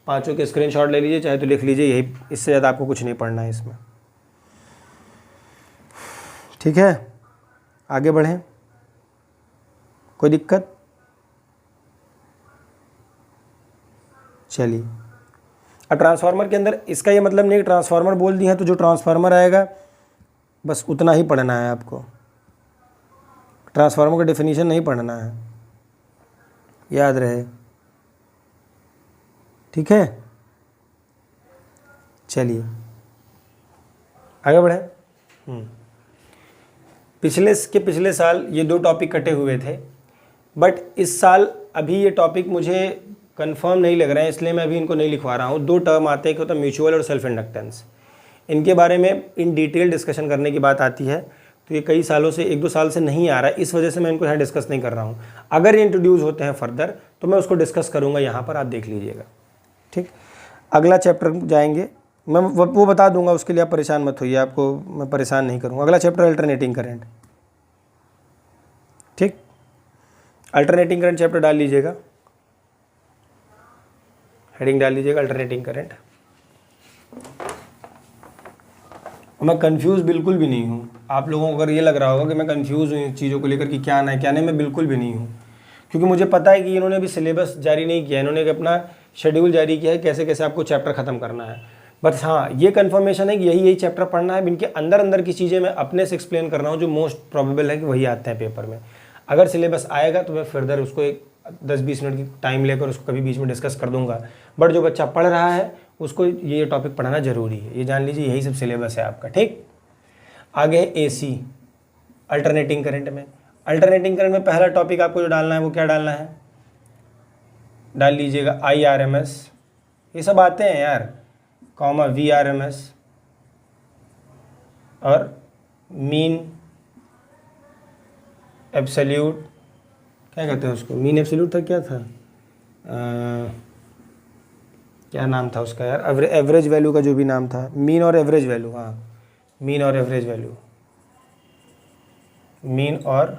पांचों के स्क्रीनशॉट ले लीजिए, चाहे तो लिख लीजिए, यही, इससे ज़्यादा आपको कुछ नहीं पढ़ना है इसमें, ठीक है। आगे बढ़ें, कोई दिक्कत? चलिए, अब ट्रांसफार्मर के अंदर इसका ये मतलब नहीं कि ट्रांसफार्मर बोल दिया है तो जो ट्रांसफार्मर आएगा बस उतना ही पढ़ना है आपको। ट्रांसफार्मर का डेफिनेशन नहीं पढ़ना है, याद रहे, ठीक है। चलिए आगे बढ़े। पिछले साल ये 2 टॉपिक कटे हुए थे, बट इस साल अभी ये टॉपिक मुझे कंफर्म नहीं लग रहा है, इसलिए मैं अभी इनको नहीं लिखवा रहा हूँ। 2 टर्म आते हैं, एक होता है म्यूचुअल और सेल्फ इंडक्टेंस। इनके बारे में इन डिटेल डिस्कशन करने की बात आती है, तो ये कई सालों से, 1-2 साल से नहीं आ रहा है, इस वजह से मैं इनको यहाँ डिस्कस नहीं कर रहा हूँ। अगर ये इंट्रोड्यूस होते हैं फर्दर तो मैं उसको डिस्कस करूँगा यहाँ पर, आप देख लीजिएगा, ठीक। अगला चैप्टर जाएंगे, मैं वो बता दूंगा, उसके लिए आप परेशान मत होइए, आपको मैं परेशान नहीं करूँगा। अगला चैप्टर अल्टरनेटिंग करंट, ठीक। अल्टरनेटिंग करंट चैप्टर डाल लीजिएगा, हेडिंग डाल लीजिएगा अल्टरनेटिंग करंट। मैं कंफ्यूज बिल्कुल भी नहीं हूँ। आप लोगों को अगर ये लग रहा होगा कि मैं कंफ्यूज हूँ इन चीज़ों को लेकर कि क्या आना है क्या नहीं, मैं बिल्कुल भी नहीं हूँ, क्योंकि मुझे पता है कि इन्होंने अभी सिलेबस जारी नहीं किया, इन्होंने अपना शेड्यूल जारी किया है कैसे कैसे आपको चैप्टर ख़त्म करना है। बट हाँ, ये कन्फर्मेशन है कि यही चैप्टर पढ़ना है। इनके अंदर की चीज़ें मैं अपने से एक्सप्लेन कर रहा हूँ, जो मोस्ट प्रोबेबल है कि वही आते हैं पेपर में। अगर सिलेबस आएगा तो मैं फर्दर उसको एक 10-20 मिनट की टाइम लेकर उसको कभी बीच में डिस्कस कर दूंगा। बट जो बच्चा पढ़ रहा है उसको ये टॉपिक पढ़ना ज़रूरी है, ये जान लीजिए, यही सब सिलेबस है आपका, ठीक। आगे AC अल्टरनेटिंग करंट में। अल्टरनेटिंग करंट में पहला टॉपिक आपको जो डालना है वो क्या डालना है, डाल लीजिएगा IRMS, ये सब आते हैं यार, कॉमा VRMS और मीन एब्सोल्यूट, क्या कहते हैं उसको, मीन एब्सोल्यूट था, क्या था, क्या नाम था उसका यार, एवरेज वैल्यू का जो भी नाम था, मीन और एवरेज वैल्यू, हाँ, मीन और एवरेज वैल्यू, मीन और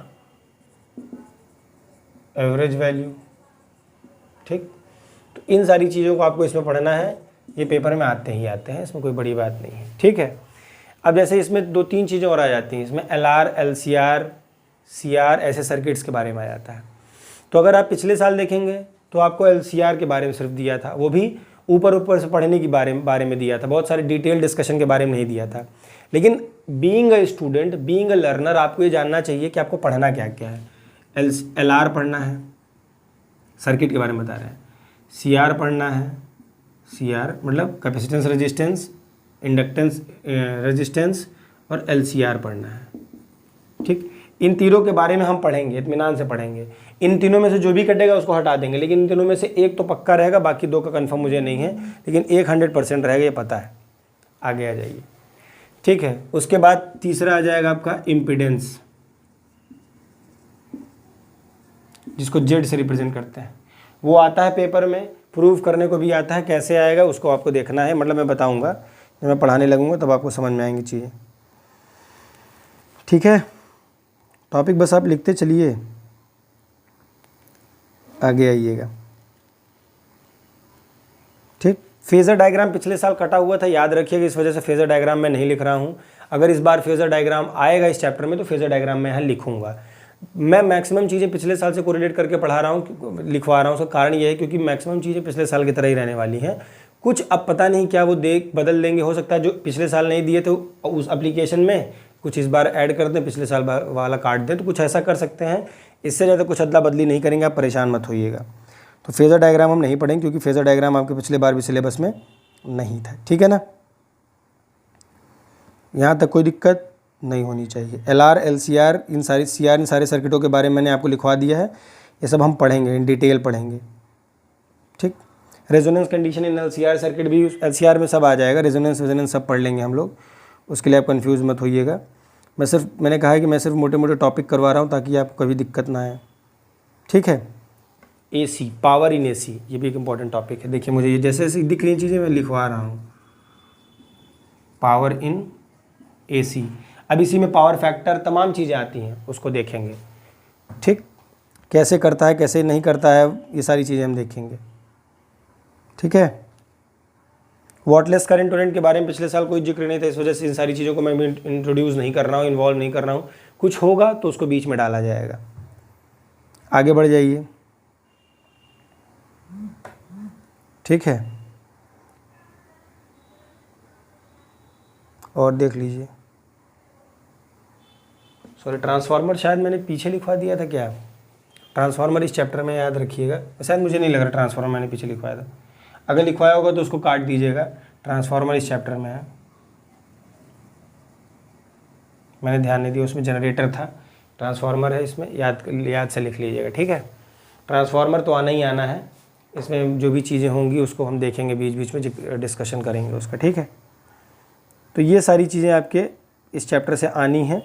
एवरेज वैल्यू, ठीक। तो इन सारी चीज़ों को आपको इसमें पढ़ना है, ये पेपर में आते ही आते हैं, इसमें कोई बड़ी बात नहीं है, ठीक है। अब जैसे इसमें 2-3 चीज़ें और आ जाती हैं, इसमें LR, LCR, CR ऐसे सर्किट्स के बारे में आ जाता है। तो अगर आप पिछले साल देखेंगे तो आपको LCR के बारे में सिर्फ दिया था, वो भी ऊपर से पढ़ने के बारे में दिया था, बहुत सारे डिटेल डिस्कशन के बारे में नहीं दिया था। लेकिन being a student, being a learner, आपको ये जानना चाहिए कि आपको पढ़ना क्या क्या है। LR पढ़ना है, सर्किट के बारे में बता रहे हैं। CR पढ़ना है, CR मतलब कैपेसिटेंस रेजिस्टेंस, इंडक्टेंस रेजिस्टेंस, और LCR पढ़ना है, ठीक। इन तीनों के बारे में हम पढ़ेंगे, इत्मीनान से पढ़ेंगे। इन तीनों में से जो भी कटेगा उसको हटा देंगे, लेकिन इन तीनों में से एक तो पक्का रहेगा, बाकी 2 का कंफर्म मुझे नहीं है, लेकिन एक 100% रहेगा, ये पता है। आगे आ जाइए, ठीक है। उसके बाद तीसरा आ जाएगा आपका इम्पीडेंस, जिसको Z से रिप्रेजेंट करते हैं। वो आता है पेपर में, प्रूव करने को भी आता है, कैसे आएगा उसको आपको देखना है, मतलब मैं बताऊंगा जब मैं पढ़ाने लगूंगा तब आपको समझ में आएंगी चीज़ें, ठीक है। टॉपिक बस आप लिखते चलिए, आगे आइएगा। ठीक, फेज़र डायग्राम पिछले साल कटा हुआ था, याद रखिएगा, इस वजह से फेज़र डायग्राम मैं नहीं लिख रहा हूँ। अगर इस बार फेज़र डायग्राम आएगा इस चैप्टर में तो फेज़र डायग्राम मैं यहाँ लिखूँगा। मैं मैक्सिमम चीज़ें पिछले साल से कोरिलेट करके पढ़ा रहा हूँ, लिखवा रहा हूँ। उसका कारण ये है क्योंकि मैक्सिमम चीज़ें पिछले साल की तरह ही रहने वाली हैं। कुछ अब पता नहीं क्या वो बदल देंगे, हो सकता है जो पिछले साल नहीं दिए थे उस एप्लीकेशन में कुछ इस बार ऐड कर दें, पिछले साल वाला काट दें, तो कुछ ऐसा कर सकते हैं। इससे ज़्यादा कुछ अदला बदली नहीं करेंगे, आप परेशान मत होइएगा। तो फेज़र डायग्राम हम नहीं पढ़ेंगे क्योंकि फेज़र डायग्राम आपके पिछले बार भी सिलेबस में नहीं था। ठीक है ना, यहाँ तक कोई दिक्कत नहीं होनी चाहिए। LR LCR इन सारे सर्किटों के बारे में मैंने आपको लिखवा दिया है, ये सब हम पढ़ेंगे, इन डिटेल पढ़ेंगे। ठीक, resonance condition in LCR circuit भी LCR में सब आ जाएगा, रेजोनेंस सब पढ़ लेंगे हम लोग, उसके लिए आप कंफ्यूज मत होइएगा। मैंने कहा है कि मैं सिर्फ मोटे मोटे टॉपिक करवा रहा हूँ ताकि आपको कभी दिक्कत ना आए। ठीक है, AC, पावर इन AC, ये भी एक इम्पॉर्टेंट टॉपिक है। देखिए मुझे ये जैसे जैसे दिख रही चीज़ें मैं लिखवा रहा हूँ, पावर इन AC। अब इसी में पावर फैक्टर तमाम चीज़ें आती हैं, उसको देखेंगे। ठीक, कैसे करता है कैसे नहीं करता है, ये सारी चीज़ें हम देखेंगे। ठीक है, वॉटलेस करंट टोरेंट के बारे में पिछले साल कोई जिक्र नहीं था, इस वजह से इन सारी चीज़ों को मैं इंट्रोड्यूस नहीं कर रहा हूँ, इन्वॉल्व नहीं कर रहा हूँ। कुछ होगा तो उसको बीच में डाला जाएगा। आगे बढ़ जाइए। ठीक है, और देख लीजिए, सॉरी ट्रांसफार्मर शायद मैंने पीछे लिखवा दिया था क्या? ट्रांसफार्मर इस चैप्टर में याद रखिएगा, शायद मुझे नहीं लग रहा ट्रांसफार्मर मैंने पीछे लिखवाया था। अगर लिखवाया होगा तो उसको काट दीजिएगा। ट्रांसफार्मर इस चैप्टर में है, मैंने ध्यान नहीं दिया, उसमें जनरेटर था, ट्रांसफार्मर है इसमें, याद से लिख लीजिएगा। ठीक है, ट्रांसफार्मर तो आना ही आना है, इसमें जो भी चीज़ें होंगी उसको हम देखेंगे, बीच बीच में डिस्कशन करेंगे उसका। ठीक है, तो ये सारी चीज़ें आपके इस चैप्टर से आनी हैं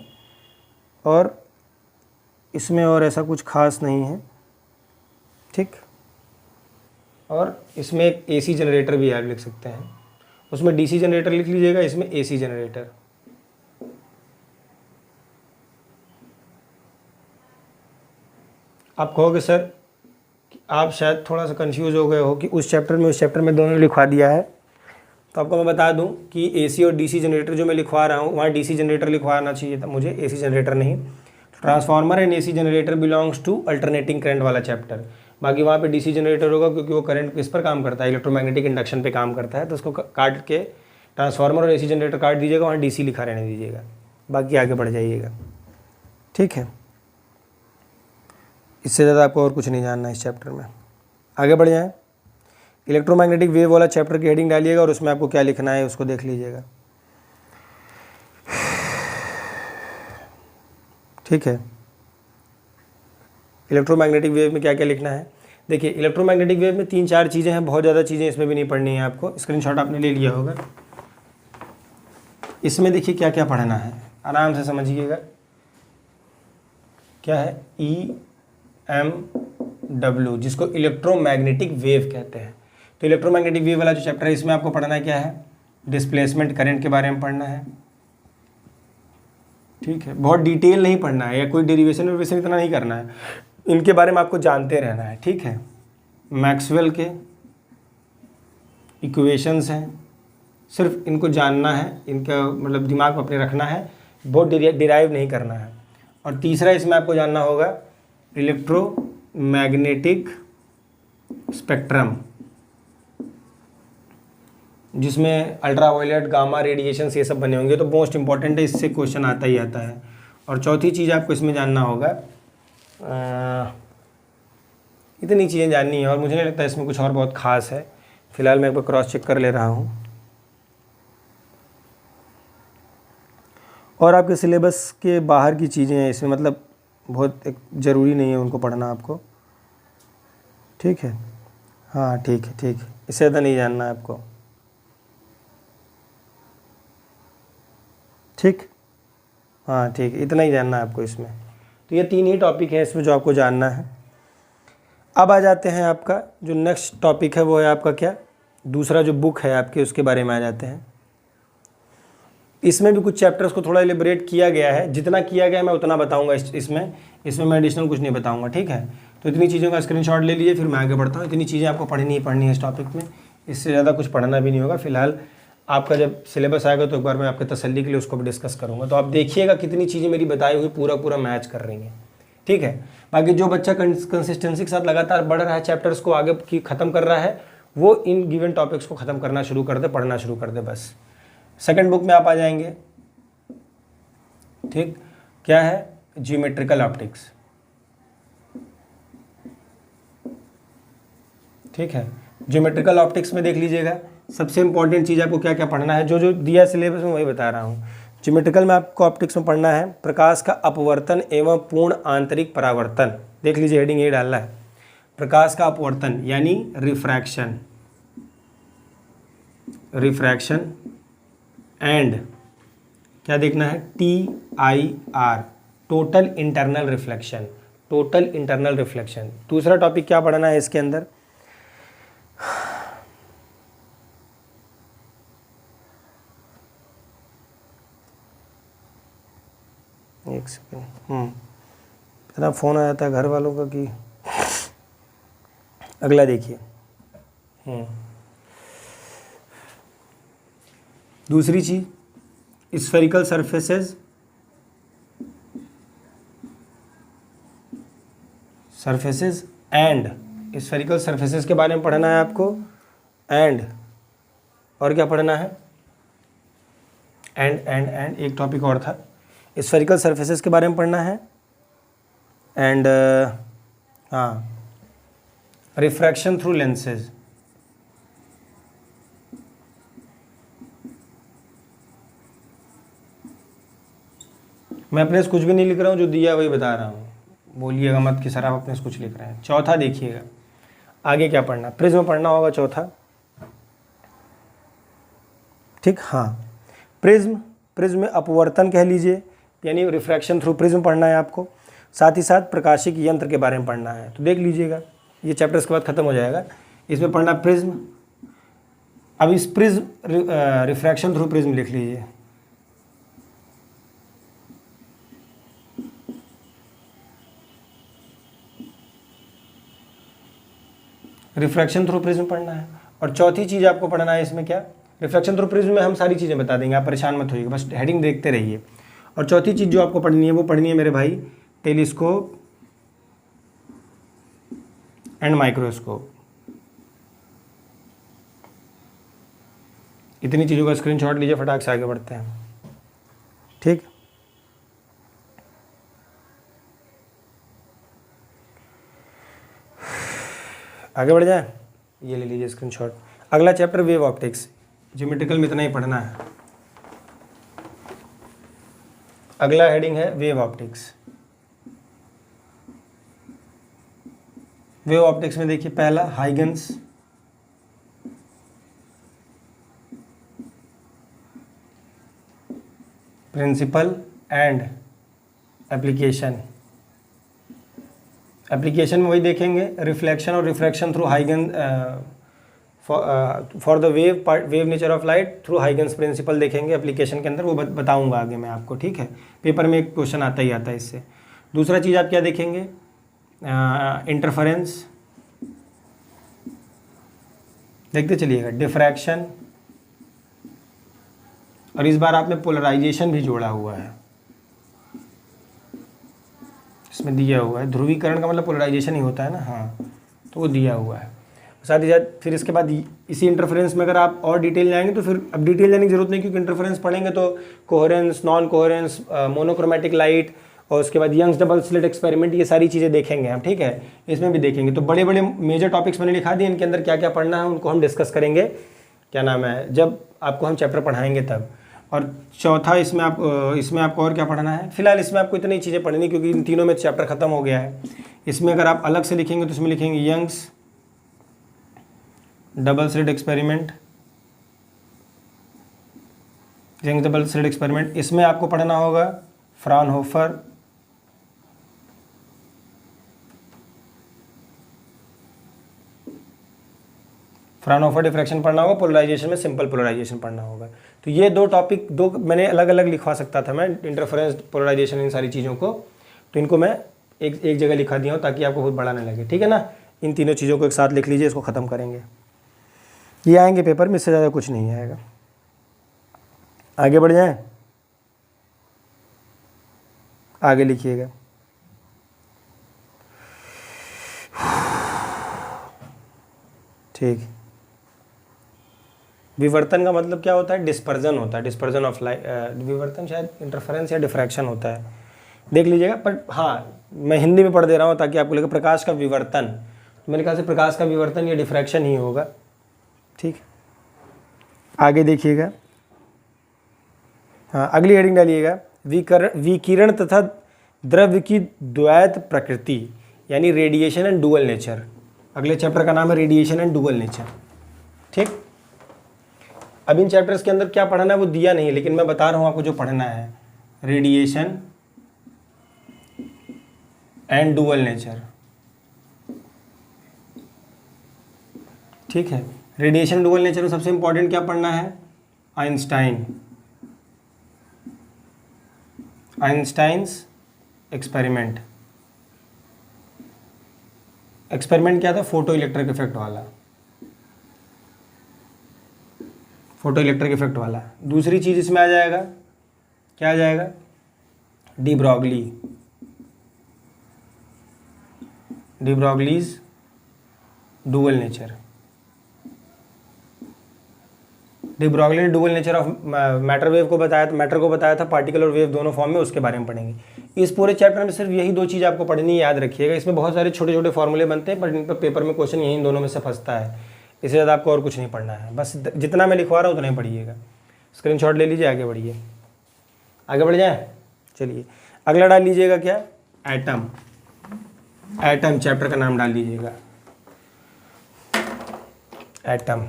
और इसमें और ऐसा कुछ खास नहीं है। ठीक, और इसमें एक AC जनरेटर भी आप लिख सकते हैं, उसमें DC जनरेटर लिख लीजिएगा, इसमें AC जनरेटर। आप कहोगे सर कि आप शायद थोड़ा सा कंफ्यूज हो गए हो कि उस चैप्टर में दोनों लिखवा दिया है, तो आपको मैं बता दूं कि AC और DC जनरेटर जो मैं लिखवा रहा हूँ वहाँ DC जनरेटर लिखवाना चाहिए था मुझे, AC जनरेटर नहीं। Transformer and AC generator belongs to alternating current वाला चैप्टर, बाकी वहाँ पे DC जनरेटर होगा क्योंकि वो करंट किस पर काम करता है, इलेक्ट्रोमैग्नेटिक इंडक्शन पे काम करता है, तो उसको काट के ट्रांसफार्मर और AC जनरेटर काट दीजिएगा, वहाँ DC लिखा रहने दीजिएगा, बाकी आगे बढ़ जाइएगा। ठीक है, इससे ज़्यादा आपको और कुछ नहीं जानना है इस चैप्टर में। आगे बढ़ जाएँ, इलेक्ट्रोमैग्नेटिक वेव वाला चैप्टर की हेडिंग डालिएगा और उसमें आपको क्या लिखना है उसको देख लीजिएगा। ठीक है, इलेक्ट्रोमैग्नेटिक वेव में क्या क्या लिखना है। देखिए इलेक्ट्रोमैग्नेटिक वेव में 3-4 चीज़ें हैं, बहुत ज़्यादा चीज़ें इसमें भी नहीं पढ़नी है आपको, स्क्रीनशॉट आपने ले लिया होगा। इसमें देखिए क्या क्या पढ़ना है, आराम से समझिएगा। क्या है EMW, जिसको इलेक्ट्रोमैग्नेटिक वेव कहते हैं। तो इलेक्ट्रोमैग्नेटिक वेव वाला जो चैप्टर है इसमें आपको पढ़ना है क्या है, डिस्प्लेसमेंट करंट के बारे में पढ़ना है। ठीक है, बहुत डिटेल नहीं पढ़ना है या कोई डेरिवेशन वेरिएशन इतना नहीं करना है, इनके बारे में आपको जानते रहना है। ठीक है, मैक्सवेल के इक्वेशंस हैं, सिर्फ इनको जानना है, इनका मतलब दिमाग में अपने रखना है, बहुत डिराइव नहीं करना है। और तीसरा इसमें आपको जानना होगा इलेक्ट्रोमैग्नेटिक स्पेक्ट्रम, जिसमें अल्ट्रावायलेट गामा रेडिएशन ये सब बने होंगे, तो मोस्ट इंपॉर्टेंट है, इससे क्वेश्चन आता ही आता है। और चौथी चीज़ आपको इसमें जानना होगा, इतनी चीज़ें जाननी है और मुझे नहीं लगता इसमें कुछ और बहुत ख़ास है। फिलहाल मैं एक बार क्रॉस चेक कर ले रहा हूँ। और आपके सिलेबस के बाहर की चीज़ें हैं इसमें, मतलब बहुत एक ज़रूरी नहीं है उनको पढ़ना आपको। ठीक है, हाँ ठीक है, इससे ज़्यादा नहीं जानना है आपको। ठीक, हाँ ठीक है, इतना ही जानना है आपको इसमें। तो ये 3 ही टॉपिक हैं इसमें जो आपको जानना है। अब आ जाते हैं, आपका जो नेक्स्ट टॉपिक है वो है आपका क्या, दूसरा जो बुक है आपके उसके बारे में आ जाते हैं। इसमें भी कुछ चैप्टर्स को थोड़ा एलिब्रेट किया गया है, जितना किया गया है मैं उतना बताऊंगा इसमें। इसमें मैं एडिशनल कुछ नहीं बताऊंगा, ठीक है। तो इतनी चीज़ों का स्क्रीनशॉट ले लीजिए, फिर मैं आगे बढ़ता हूँ। इतनी चीज़ें आपको पढ़नी ही पढ़नी है इस टॉपिक में, इससे ज़्यादा कुछ पढ़ना भी नहीं होगा। फिलहाल आपका जब सिलेबस आएगा तो एक बार मैं आपके तसल्ली के लिए उसको भी डिस्कस करूँगा। तो आप देखिएगा कितनी चीज़ें मेरी बताई हुई पूरा मैच कर रही हैं, ठीक है। बाकी जो बच्चा कंसिस्टेंसी के साथ लगातार बढ़ रहा है, चैप्टर्स को आगे की ख़त्म कर रहा है, वो इन गिवन टॉपिक्स को ख़त्म करना शुरू कर दे, पढ़ना शुरू कर दे बस। सेकंड बुक में आप आ जाएंगे, ठीक, क्या है, ज्योमेट्रिकल ऑप्टिक्स, ठीक है। ज्योमेट्रिकल ऑप्टिक्स में देख लीजिएगा, सबसे इंपॉर्टेंट चीज़ आपको क्या क्या पढ़ना है, जो जो दिया सिलेबस में वही बता रहा हूँ। ज्योमेट्रिकल में आपको ऑप्टिक्स में पढ़ना है प्रकाश का अपवर्तन एवं पूर्ण आंतरिक परावर्तन। देख लीजिए, हेडिंग ये डालना है, प्रकाश का अपवर्तन यानी रिफ्रैक्शन, रिफ्रैक्शन एंड क्या देखना है, TIR, total internal reflection, total internal reflection. दूसरा टॉपिक क्या पढ़ना है इसके अंदर, एक सेकेंड, इतना फ़ोन आ जाता है घर वालों का कि अगला देखिए। दूसरी चीज़, spherical surfaces, and spherical surfaces के बारे में पढ़ना है आपको, एंड और क्या पढ़ना है, एंड एक टॉपिक और था, स्फेरिकल सरफेसेस के बारे में पढ़ना है, एंड हाँ, रिफ्रैक्शन थ्रू लेंसेज, मैं अपने से कुछ भी नहीं लिख रहा हूँ, जो दिया वही बता रहा हूँ, बोलिएगा मत कि सर आप अपने से कुछ लिख रहे हैं। चौथा देखिएगा, आगे क्या पढ़ना, प्रिज्म पढ़ना होगा चौथा, ठीक, हाँ, प्रिज्म में अपवर्तन कह लीजिए, यानी रिफ्रैक्शन थ्रू प्रिज्म पढ़ना है आपको। साथ ही साथ प्रकाशिक यंत्र के बारे में पढ़ना है। तो देख लीजिएगा, ये चैप्टर इसके बाद ख़त्म हो जाएगा, इसमें पढ़ना प्रिज्म। अब इस प्रिज्म रिफ्रैक्शन थ्रू प्रिज्म लिख लीजिए, रिफ्रैक्शन थ्रू प्रिज्म पढ़ना है। और चौथी चीज़ आपको पढ़ना है इसमें क्या, रिफ्रैक्शन थ्रू प्रिज्म में हम सारी चीज़ें बता देंगे, आप परेशान मत होइएगा, बस हेडिंग देखते रहिए। और चौथी चीज़ जो आपको पढ़नी है वो पढ़नी है मेरे भाई, टेलीस्कोप एंड माइक्रोस्कोप। इतनी चीज़ों का स्क्रीनशॉट लीजिए, फटाक से आगे बढ़ते हैं, ठीक। आगे बढ़ जाए, ये ले लीजिए स्क्रीनशॉट। अगला चैप्टर वेव ऑप्टिक्स, ज्योमेट्रिकल में इतना ही पढ़ना है। अगला हेडिंग है वेव ऑप्टिक्स। वेव ऑप्टिक्स में देखिए, पहला Huygens, principle and application. Application में वही देखेंगे, रिफ्लेक्शन और refraction through Huygen for the wave nature of light through Huygens principle देखेंगे एप्लीकेशन के अंदर, वो बताऊंगा आगे मैं आपको, ठीक है। पेपर में एक क्वेश्चन आता ही आता है इससे। दूसरा चीज़ आप क्या देखेंगे, इंटरफेरेंस, देखते चलिएगा, डिफ्रैक्शन, और इस बार आपने पोलराइजेशन भी जोड़ा हुआ है, इसमें दिया हुआ है। ध्रुवीकरण का मतलब पोलराइजेशन ही होता है ना, हाँ, तो वो दिया हुआ है। साथ ही साथ फिर इसके बाद इसी इंटरफेरेंस में अगर आप और डिटेल जाएंगे तो फिर अब डिटेल जाने की जरूरत नहीं, क्योंकि इंटरफेरेंस पढ़ेंगे तो coherence, non coherence, monochromatic light, और उसके बाद यंग्स डबल स्लिट एक्सपेरिमेंट, ये सारी चीज़ें देखेंगे हम, ठीक है। इसमें भी देखेंगे। तो बड़े बड़े मेजर टॉपिक्स मैंने लिखा दिए, इनके अंदर क्या क्या पढ़ना है उनको हम डिस्कस करेंगे, क्या नाम है, जब आपको हम चैप्टर पढ़ाएंगे तब। और चौथा इसमें आपको और क्या पढ़ना है, फिलहाल इसमें आपको इतनी चीज़ें पढ़नी, क्योंकि इन तीनों में चैप्टर खत्म हो गया है। इसमें अगर आप अलग से लिखेंगे तो इसमें लिखेंगे Young's double slit experiment, Young's double slit experiment. इसमें आपको पढ़ना होगा फ्राउनहोफर, फ्राउनहोफर डिफ्रैक्शन पढ़ना होगा। पोलराइजेशन में सिंपल पोलराइजेशन पढ़ना होगा। तो ये दो टॉपिक, दो मैंने अलग अलग लिखवा सकता था मैं, इंटरफेरेंस, पोलराइजेशन, इन सारी चीज़ों को, तो इनको मैं एक एक जगह लिखा दिया हूँ ताकि आपको बहुत बड़ा ना लगे, ठीक है ना। इन तीनों चीज़ों को एक साथ लिख लीजिए, इसको ख़त्म करेंगे। ये आएंगे पेपर में, इससे ज़्यादा कुछ नहीं आएगा। आगे बढ़ जाएं, आगे लिखिएगा। ठीक, विवर्तन का मतलब क्या होता है? डिस्पर्जन होता है, डिस्पर्जन ऑफ लाइट। विवर्तन शायद इंटरफेरेंस या डिफ्रैक्शन होता है, देख लीजिएगा। पर हाँ, मैं हिंदी में पढ़ दे रहा हूँ ताकि आपको लगे प्रकाश का विवर्तन, तो मेरे ख्याल से प्रकाश का विवर्तन या डिफ्रैक्शन ही होगा। ठीक, आगे देखिएगा। हाँ, अगली हेडिंग डालिएगा, विकिरण तथा द्रव्य की द्वैत प्रकृति, यानी रेडिएशन एंड डुअल नेचर। अगले चैप्टर का नाम है रेडिएशन एंड डुअल नेचर। ठीक, अब इन चैप्टर्स के अंदर क्या पढ़ना है वो दिया नहीं है, लेकिन मैं बता रहा हूँ आपको जो पढ़ना है, रेडिएशन एंड डुअल नेचर। ठीक है, रेडिएशन डुअल नेचर में सबसे इंपॉर्टेंट क्या पढ़ना है? Einstein's experiment. एक्सपेरिमेंट क्या था? फोटो इलेक्ट्रिक इफेक्ट वाला, फोटो इलेक्ट्रिक इफेक्ट वाला। दूसरी चीज इसमें आ जाएगा, क्या आ जाएगा? De Broglie's dual nature. De Broglie ने dual nature of matter wave को बताया, मैटर को बताया था, पार्टिकल और वेव दोनों फॉर्म में, उसके बारे में पढ़ेंगे। इस पूरे चैप्टर में सिर्फ यही दो चीज़ आपको पढ़नी, याद रखिएगा। इसमें बहुत सारे छोटे छोटे फॉर्मूले बनते हैं, पर इन पर पेपर में क्वेश्चन यही दोनों में से फंसता है। इससे ज़्यादा आपको और कुछ नहीं पढ़ना है, बस जितना मैं लिखवा रहा हूँ उतना ही पढ़िएगा। स्क्रीनशॉट ले लीजिए, आगे बढ़िए। आगे बढ़ जाए, चलिए अगला डाल लीजिएगा क्या? एटम। एटम चैप्टर का नाम डाल लीजिएगा, एटम।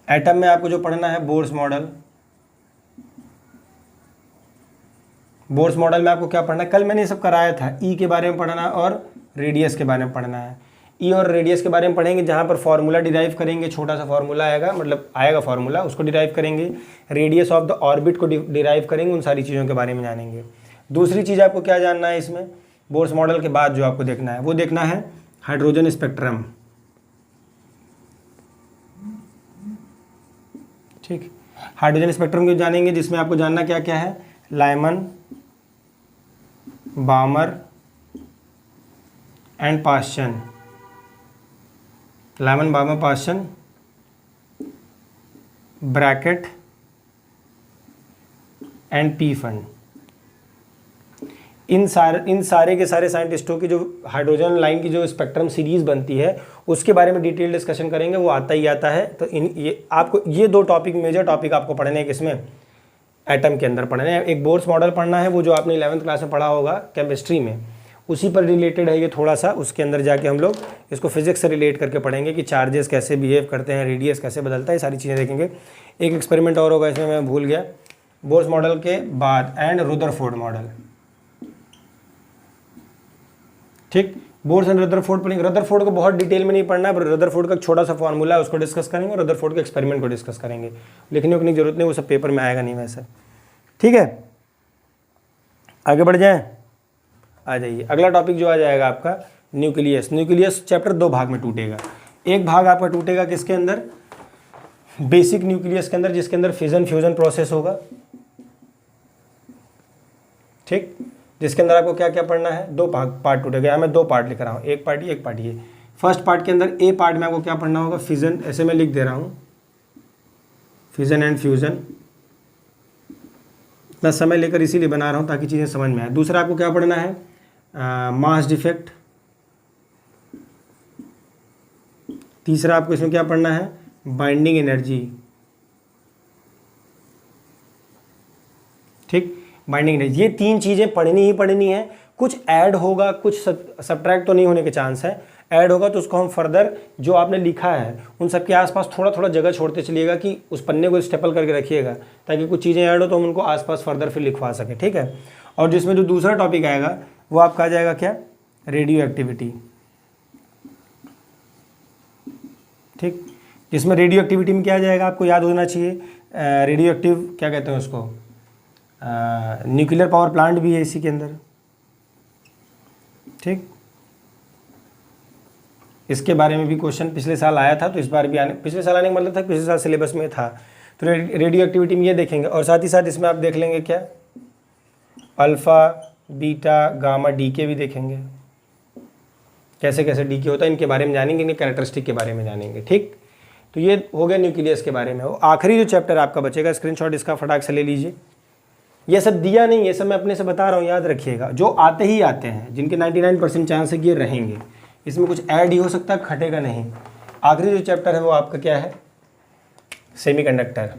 एटम में आपको जो पढ़ना है बोर्स मॉडल। बोर्स मॉडल में आपको क्या पढ़ना है? कल मैंने ये सब कराया था। ई के बारे में पढ़ना और रेडियस के बारे में पढ़ना है। ई और रेडियस के बारे में पढ़ेंगे, जहाँ पर फॉर्मूला डिराइव करेंगे, छोटा सा फॉर्मूला आएगा, मतलब आएगा फॉर्मूला, उसको डिराइव करेंगे। रेडियस ऑफ द ऑर्बिट को डिराइव करेंगे, उन सारी चीज़ों के बारे में जानेंगे। दूसरी चीज़ आपको क्या जानना है इसमें? बोर्स मॉडल के बाद जो आपको देखना है वो देखना है हाइड्रोजन स्पेक्ट्रम। ठीक, हाइड्रोजन स्पेक्ट्रम को जानेंगे, जिसमें आपको जानना क्या क्या है? Lyman, Balmer and Paschen. Lyman, Balmer, Paschen, Brackett and Pfund. इन सारे के सारे साइंटिस्टों की जो हाइड्रोजन लाइन की जो स्पेक्ट्रम सीरीज बनती है उसके बारे में डिटेल डिस्कशन करेंगे, वो आता ही आता है। तो आपको ये दो टॉपिक, मेजर टॉपिक आपको पढ़ने हैं किसमें? एटम के अंदर पढ़ने हैं। एक बोर्स मॉडल पढ़ना है, वो जो आपने 11th क्लास में पढ़ा होगा केमिस्ट्री में, उसी पर रिलेटेड है ये थोड़ा सा। उसके अंदर जाके हम लोग इसको फिजिक्स से रिलेट करके पढ़ेंगे कि चार्जेस कैसे बिहेव करते हैं, रेडियस कैसे बदलता है, ये सारी चीज़ें देखेंगे। एक एक्सपेरिमेंट और होगा इसमें, मैं भूल गया। बोर्स मॉडल के बाद एंड रदरफोर्ड मॉडल। ठीक, बोर्स एंड रदरफोर्ड पढ़ेंगे। रदरफोर्ड को बहुत डिटेल में नहीं पढ़ना है, पर रदरफोर्ड का छोटा सा फॉर्मूला है, उसको डिस्कस करेंगे और रदरफोर्ड के एक्सपेरिमेंट को डिस्कस करेंगे। लिखने की जरूरत नहीं, वो सब पेपर में आएगा नहीं वैसे। ठीक है, आगे बढ़ जाएं, आ जाइए। अगला टॉपिक जो आ जाएगा आपका न्यूक्लियस। न्यूक्लियस चैप्टर दो भाग में टूटेगा। एक भाग आपका टूटेगा किसके अंदर? बेसिक न्यूक्लियस के अंदर, जिसके अंदर फिजन फ्यूजन प्रोसेस होगा। ठीक, जिसके अंदर आपको क्या क्या पढ़ना है? दो पार्ट टूटेगा। यहाँ मैं दो पार्ट लिख रहा हूँ, एक पार्ट ये, एक पार्ट ये। फर्स्ट पार्ट के अंदर ए पार्ट में आपको क्या पढ़ना होगा? फिजन, ऐसे मैं लिख दे रहा हूँ, फिजन एंड फ्यूजन। इतना समय लेकर इसीलिए बना रहा हूँ ताकि चीज़ें समझ में आए। दूसरा आपको क्या पढ़ना है? Mass defect. तीसरा आपको इसमें क्या पढ़ना है? Binding energy. ठीक, बाइंडिंग एनर्जी। ये तीन चीज़ें पढ़नी ही पढ़नी है। कुछ ऐड होगा, कुछ सब्ट्रैक्ट तो नहीं होने के चांस है। ऐड होगा तो उसको हम फर्दर जो आपने लिखा है उन सब के आसपास थोड़ा थोड़ा जगह छोड़ते चलिएगा, कि उस पन्ने को स्टेपल करके रखिएगा, ताकि कुछ चीज़ें ऐड हो तो हम उनको आसपास फर्दर फिर लिखवा सकें। ठीक है, और जिसमें जो दूसरा टॉपिक आएगा वो आपका आ जाएगा क्या? Radio activity. ठीक, जिसमें रेडियो एक्टिविटी में क्या आ जाएगा आपको याद होना चाहिए? रेडियो एक्टिव क्या कहते हैं उसको? न्यूक्लियर पावर प्लांट भी है इसी के अंदर, ठीक। इसके बारे में भी क्वेश्चन पिछले साल आया था, तो इस बार भी आने, पिछले साल आने का मतलब था पिछले साल सिलेबस में था। तो रेडियो एक्टिविटी में ये देखेंगे, और साथ ही साथ इसमें आप देख लेंगे क्या, अल्फ़ा, बीटा, गामा, डीके भी देखेंगे, कैसे कैसे डीके होता है इनके बारे में जानेंगे, इनके कैरेक्टरिस्टिक के बारे में जानेंगे, ठीक। तो ये हो गया न्यूक्लियस के बारे में। वो आखिरी जो चैप्टर आपका बचेगा, स्क्रीनशॉट इसका फटाक से ले लीजिए। ये सब दिया नहीं, ये सब मैं अपने से बता रहा हूँ, याद रखिएगा। जो आते ही आते हैं, जिनके 99% चांस है कि ये रहेंगे, इसमें कुछ ऐड ही हो सकता है, खटेगा नहीं। आखिरी जो चैप्टर है वो आपका क्या है, सेमीकंडक्टर,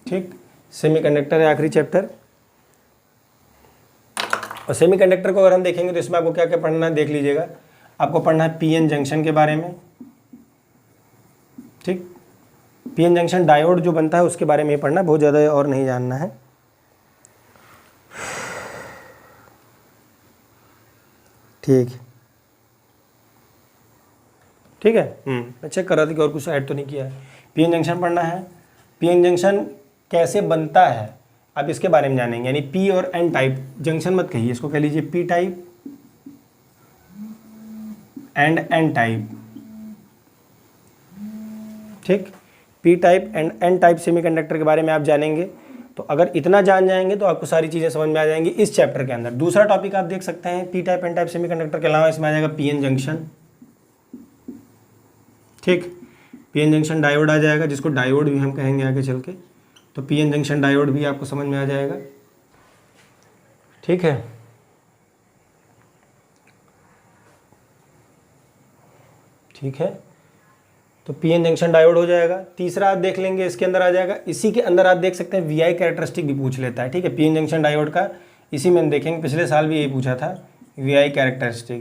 ठीक। सेमीकंडक्टर है आखिरी चैप्टर। और सेमीकंडक्टर को अगर हम देखेंगे तो इसमें आपको क्या क्या पढ़ना है देख लीजिएगा। आपको पढ़ना है पीएन जंक्शन के बारे में, ठीक। पीएन जंक्शन डायोड जो बनता है उसके बारे में पढ़ना, बहुत ज़्यादा और नहीं जानना है, ठीक। ठीक है, मैं चेक कर रहा था कि और कुछ ऐड तो नहीं किया है। पीएन जंक्शन पढ़ना है। पीएन जंक्शन कैसे बनता है आप इसके बारे में जानेंगे, यानी पी और एन टाइप जंक्शन मत कहिए, इसको कह लीजिए P type and N type, ठीक। P type and N type semiconductor के बारे में आप जानेंगे। तो अगर इतना जान जाएंगे तो आपको सारी चीज़ें समझ में आ जाएंगी इस चैप्टर के अंदर। दूसरा टॉपिक आप देख सकते हैं P type N type semiconductor के अलावा इसमें आ जाएगा पीएन जंक्शन, ठीक। पीएन जंक्शन डायोड आ जाएगा, जिसको डायोड भी हम कहेंगे आगे चल के। तो पीएन जंक्शन डायोड भी आपको समझ में आ जाएगा, ठीक है। ठीक है, तो पीएन जंक्शन डायोड हो जाएगा। तीसरा आप देख लेंगे इसके अंदर आ जाएगा, इसी के अंदर आप देख सकते हैं वीआई कैरेक्टरिस्टिक भी पूछ लेता है, ठीक है। पीएन जंक्शन डायोड का इसी में देखेंगे, पिछले साल भी यही पूछा था, वीआई कैरेक्टरिस्टिक,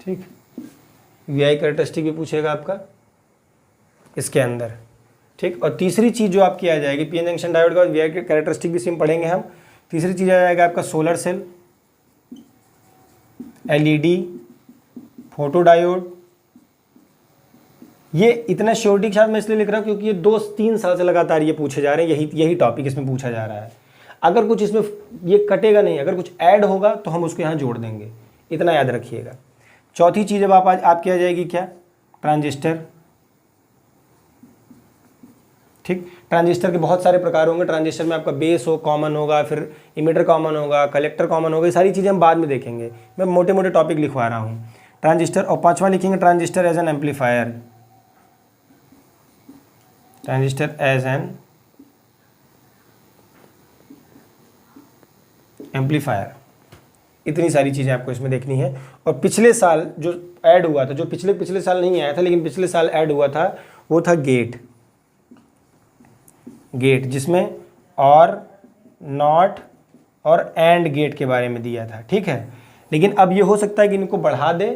ठीक। वीआई कैरेक्टरिस्टिक भी पूछेगा आपका इसके अंदर, ठीक। और तीसरी चीज़ जो आपकी आ जाएगी पीएन जंक्शन डायोड का, वीआई कैरेक्टरिस्टिक भी सिम पढ़ेंगे हम। तीसरी चीज़ आ जाएगा आपका solar cell, LED, photo diode. ये इतना श्योरिटी के साथ मैं इसलिए लिख रहा हूँ क्योंकि ये 2-3 साल से लगातार ये पूछे जा रहे हैं, यही टॉपिक इसमें पूछा जा रहा है। अगर कुछ इसमें ये कटेगा नहीं, अगर कुछ ऐड होगा तो हम उसको यहाँ जोड़ देंगे, इतना याद रखिएगा। चौथी चीज़ अब आपकी आ जाएगी क्या, ट्रांजिस्टर, ठीक। ट्रांजिस्टर के बहुत सारे प्रकार होंगे। ट्रांजिस्टर में आपका बेस कॉमन होगा, फिर इमिटर कॉमन होगा, कलेक्टर कॉमन होगा, ये सारी चीज़ें हम बाद में देखेंगे, मैं मोटे मोटे टॉपिक लिखवा रहा हूँ। ट्रांजिस्टर, और पांचवा लिखेंगे transistor as an amplifier, transistor as an amplifier. इतनी सारी चीज़ें आपको इसमें देखनी है। और पिछले साल जो ऐड हुआ था, जो पिछले साल नहीं आया था लेकिन पिछले साल ऐड हुआ था, वो था गेट, जिसमें और, नॉट और एंड गेट के बारे में दिया था, ठीक है। लेकिन अब ये हो सकता है कि इनको बढ़ा दे,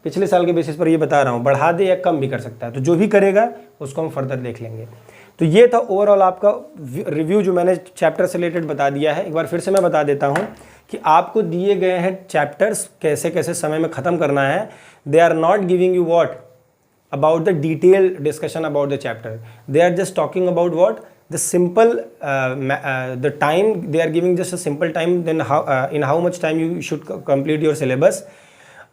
पिछले साल के बेसिस पर ये बता रहा हूँ, बढ़ा दे या कम भी कर सकता है। तो जो भी करेगा उसको हम फर्दर देख लेंगे। तो ये था ओवरऑल आपका रिव्यू जो मैंने चैप्टर से रिलेटेड बता दिया है। एक बार फिर से मैं बता देता हूँ कि आपको दिए गए हैं चैप्टर्स कैसे कैसे समय में ख़त्म करना है। They are not giving you what about the detail discussion about the chapter, they are just talking about what the simple the time, they are giving just a simple time, then how in how much time you should complete your syllabus,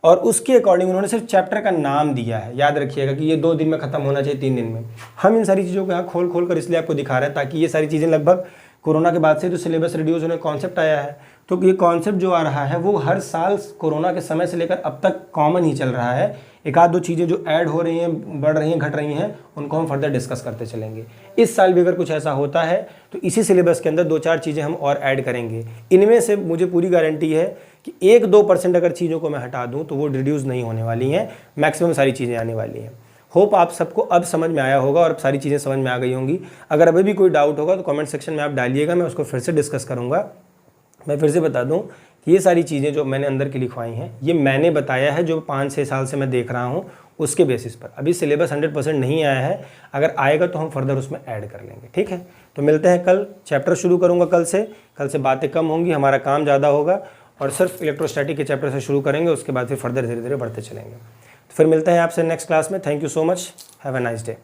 और उसके अकॉर्डिंग उन्होंने सिर्फ चैप्टर का नाम दिया है। याद रखिएगा कि ये 2 दिन में ख़त्म होना चाहिए, 3 दिन में। हम इन सारी चीज़ों को यहाँ खोल कर इसलिए आपको दिखा रहे हैं ताकि ये सारी चीज़ें लगभग कोरोना के बाद से जो सिलेबस रिड्यूस होने कॉन्सेप्ट आया है, तो ये कॉन्सेप्ट जो आ रहा है वो हर साल कोरोना के समय से लेकर अब तक कॉमन ही चल रहा है। एक आध 2 चीज़ें जो ऐड हो रही हैं, बढ़ रही हैं, घट रही हैं, उनको हम फर्दर डिस्कस करते चलेंगे। इस साल भी अगर कुछ ऐसा होता है तो इसी सिलेबस के अंदर 2-4 चीज़ें हम और ऐड करेंगे। इनमें से मुझे पूरी गारंटी है कि 1-2% अगर चीज़ों को मैं हटा दूँ तो वो रिड्यूस नहीं होने वाली हैं, मैक्सिमम सारी चीज़ें आने वाली हैं। होप आप सबको अब समझ में आया होगा और सारी चीज़ें समझ में आ गई होंगी। अगर अभी भी कोई डाउट होगा तो कमेंट सेक्शन में आप डालिएगा, मैं उसको फिर से डिस्कस करूँगा। मैं फिर से बता दूं कि ये सारी चीज़ें जो मैंने अंदर की लिखवाई हैं ये मैंने बताया है, जो 5-6 साल से मैं देख रहा हूँ उसके बेसिस पर। अभी सिलेबस 100% नहीं आया है, अगर आएगा तो हम फर्दर उसमें ऐड कर लेंगे, ठीक है। तो मिलते हैं कल, चैप्टर शुरू करूँगा कल से बातें कम होंगी, हमारा काम ज़्यादा होगा और सिर्फ इलेक्ट्रोस्टैटिक के चैप्टर से शुरू करेंगे, उसके बाद फिर फर्दर धीरे धीरे बढ़ते चलेंगे। तो फिर मिलते हैं आपसे नेक्स्ट क्लास में। Thank you so much, have a nice day.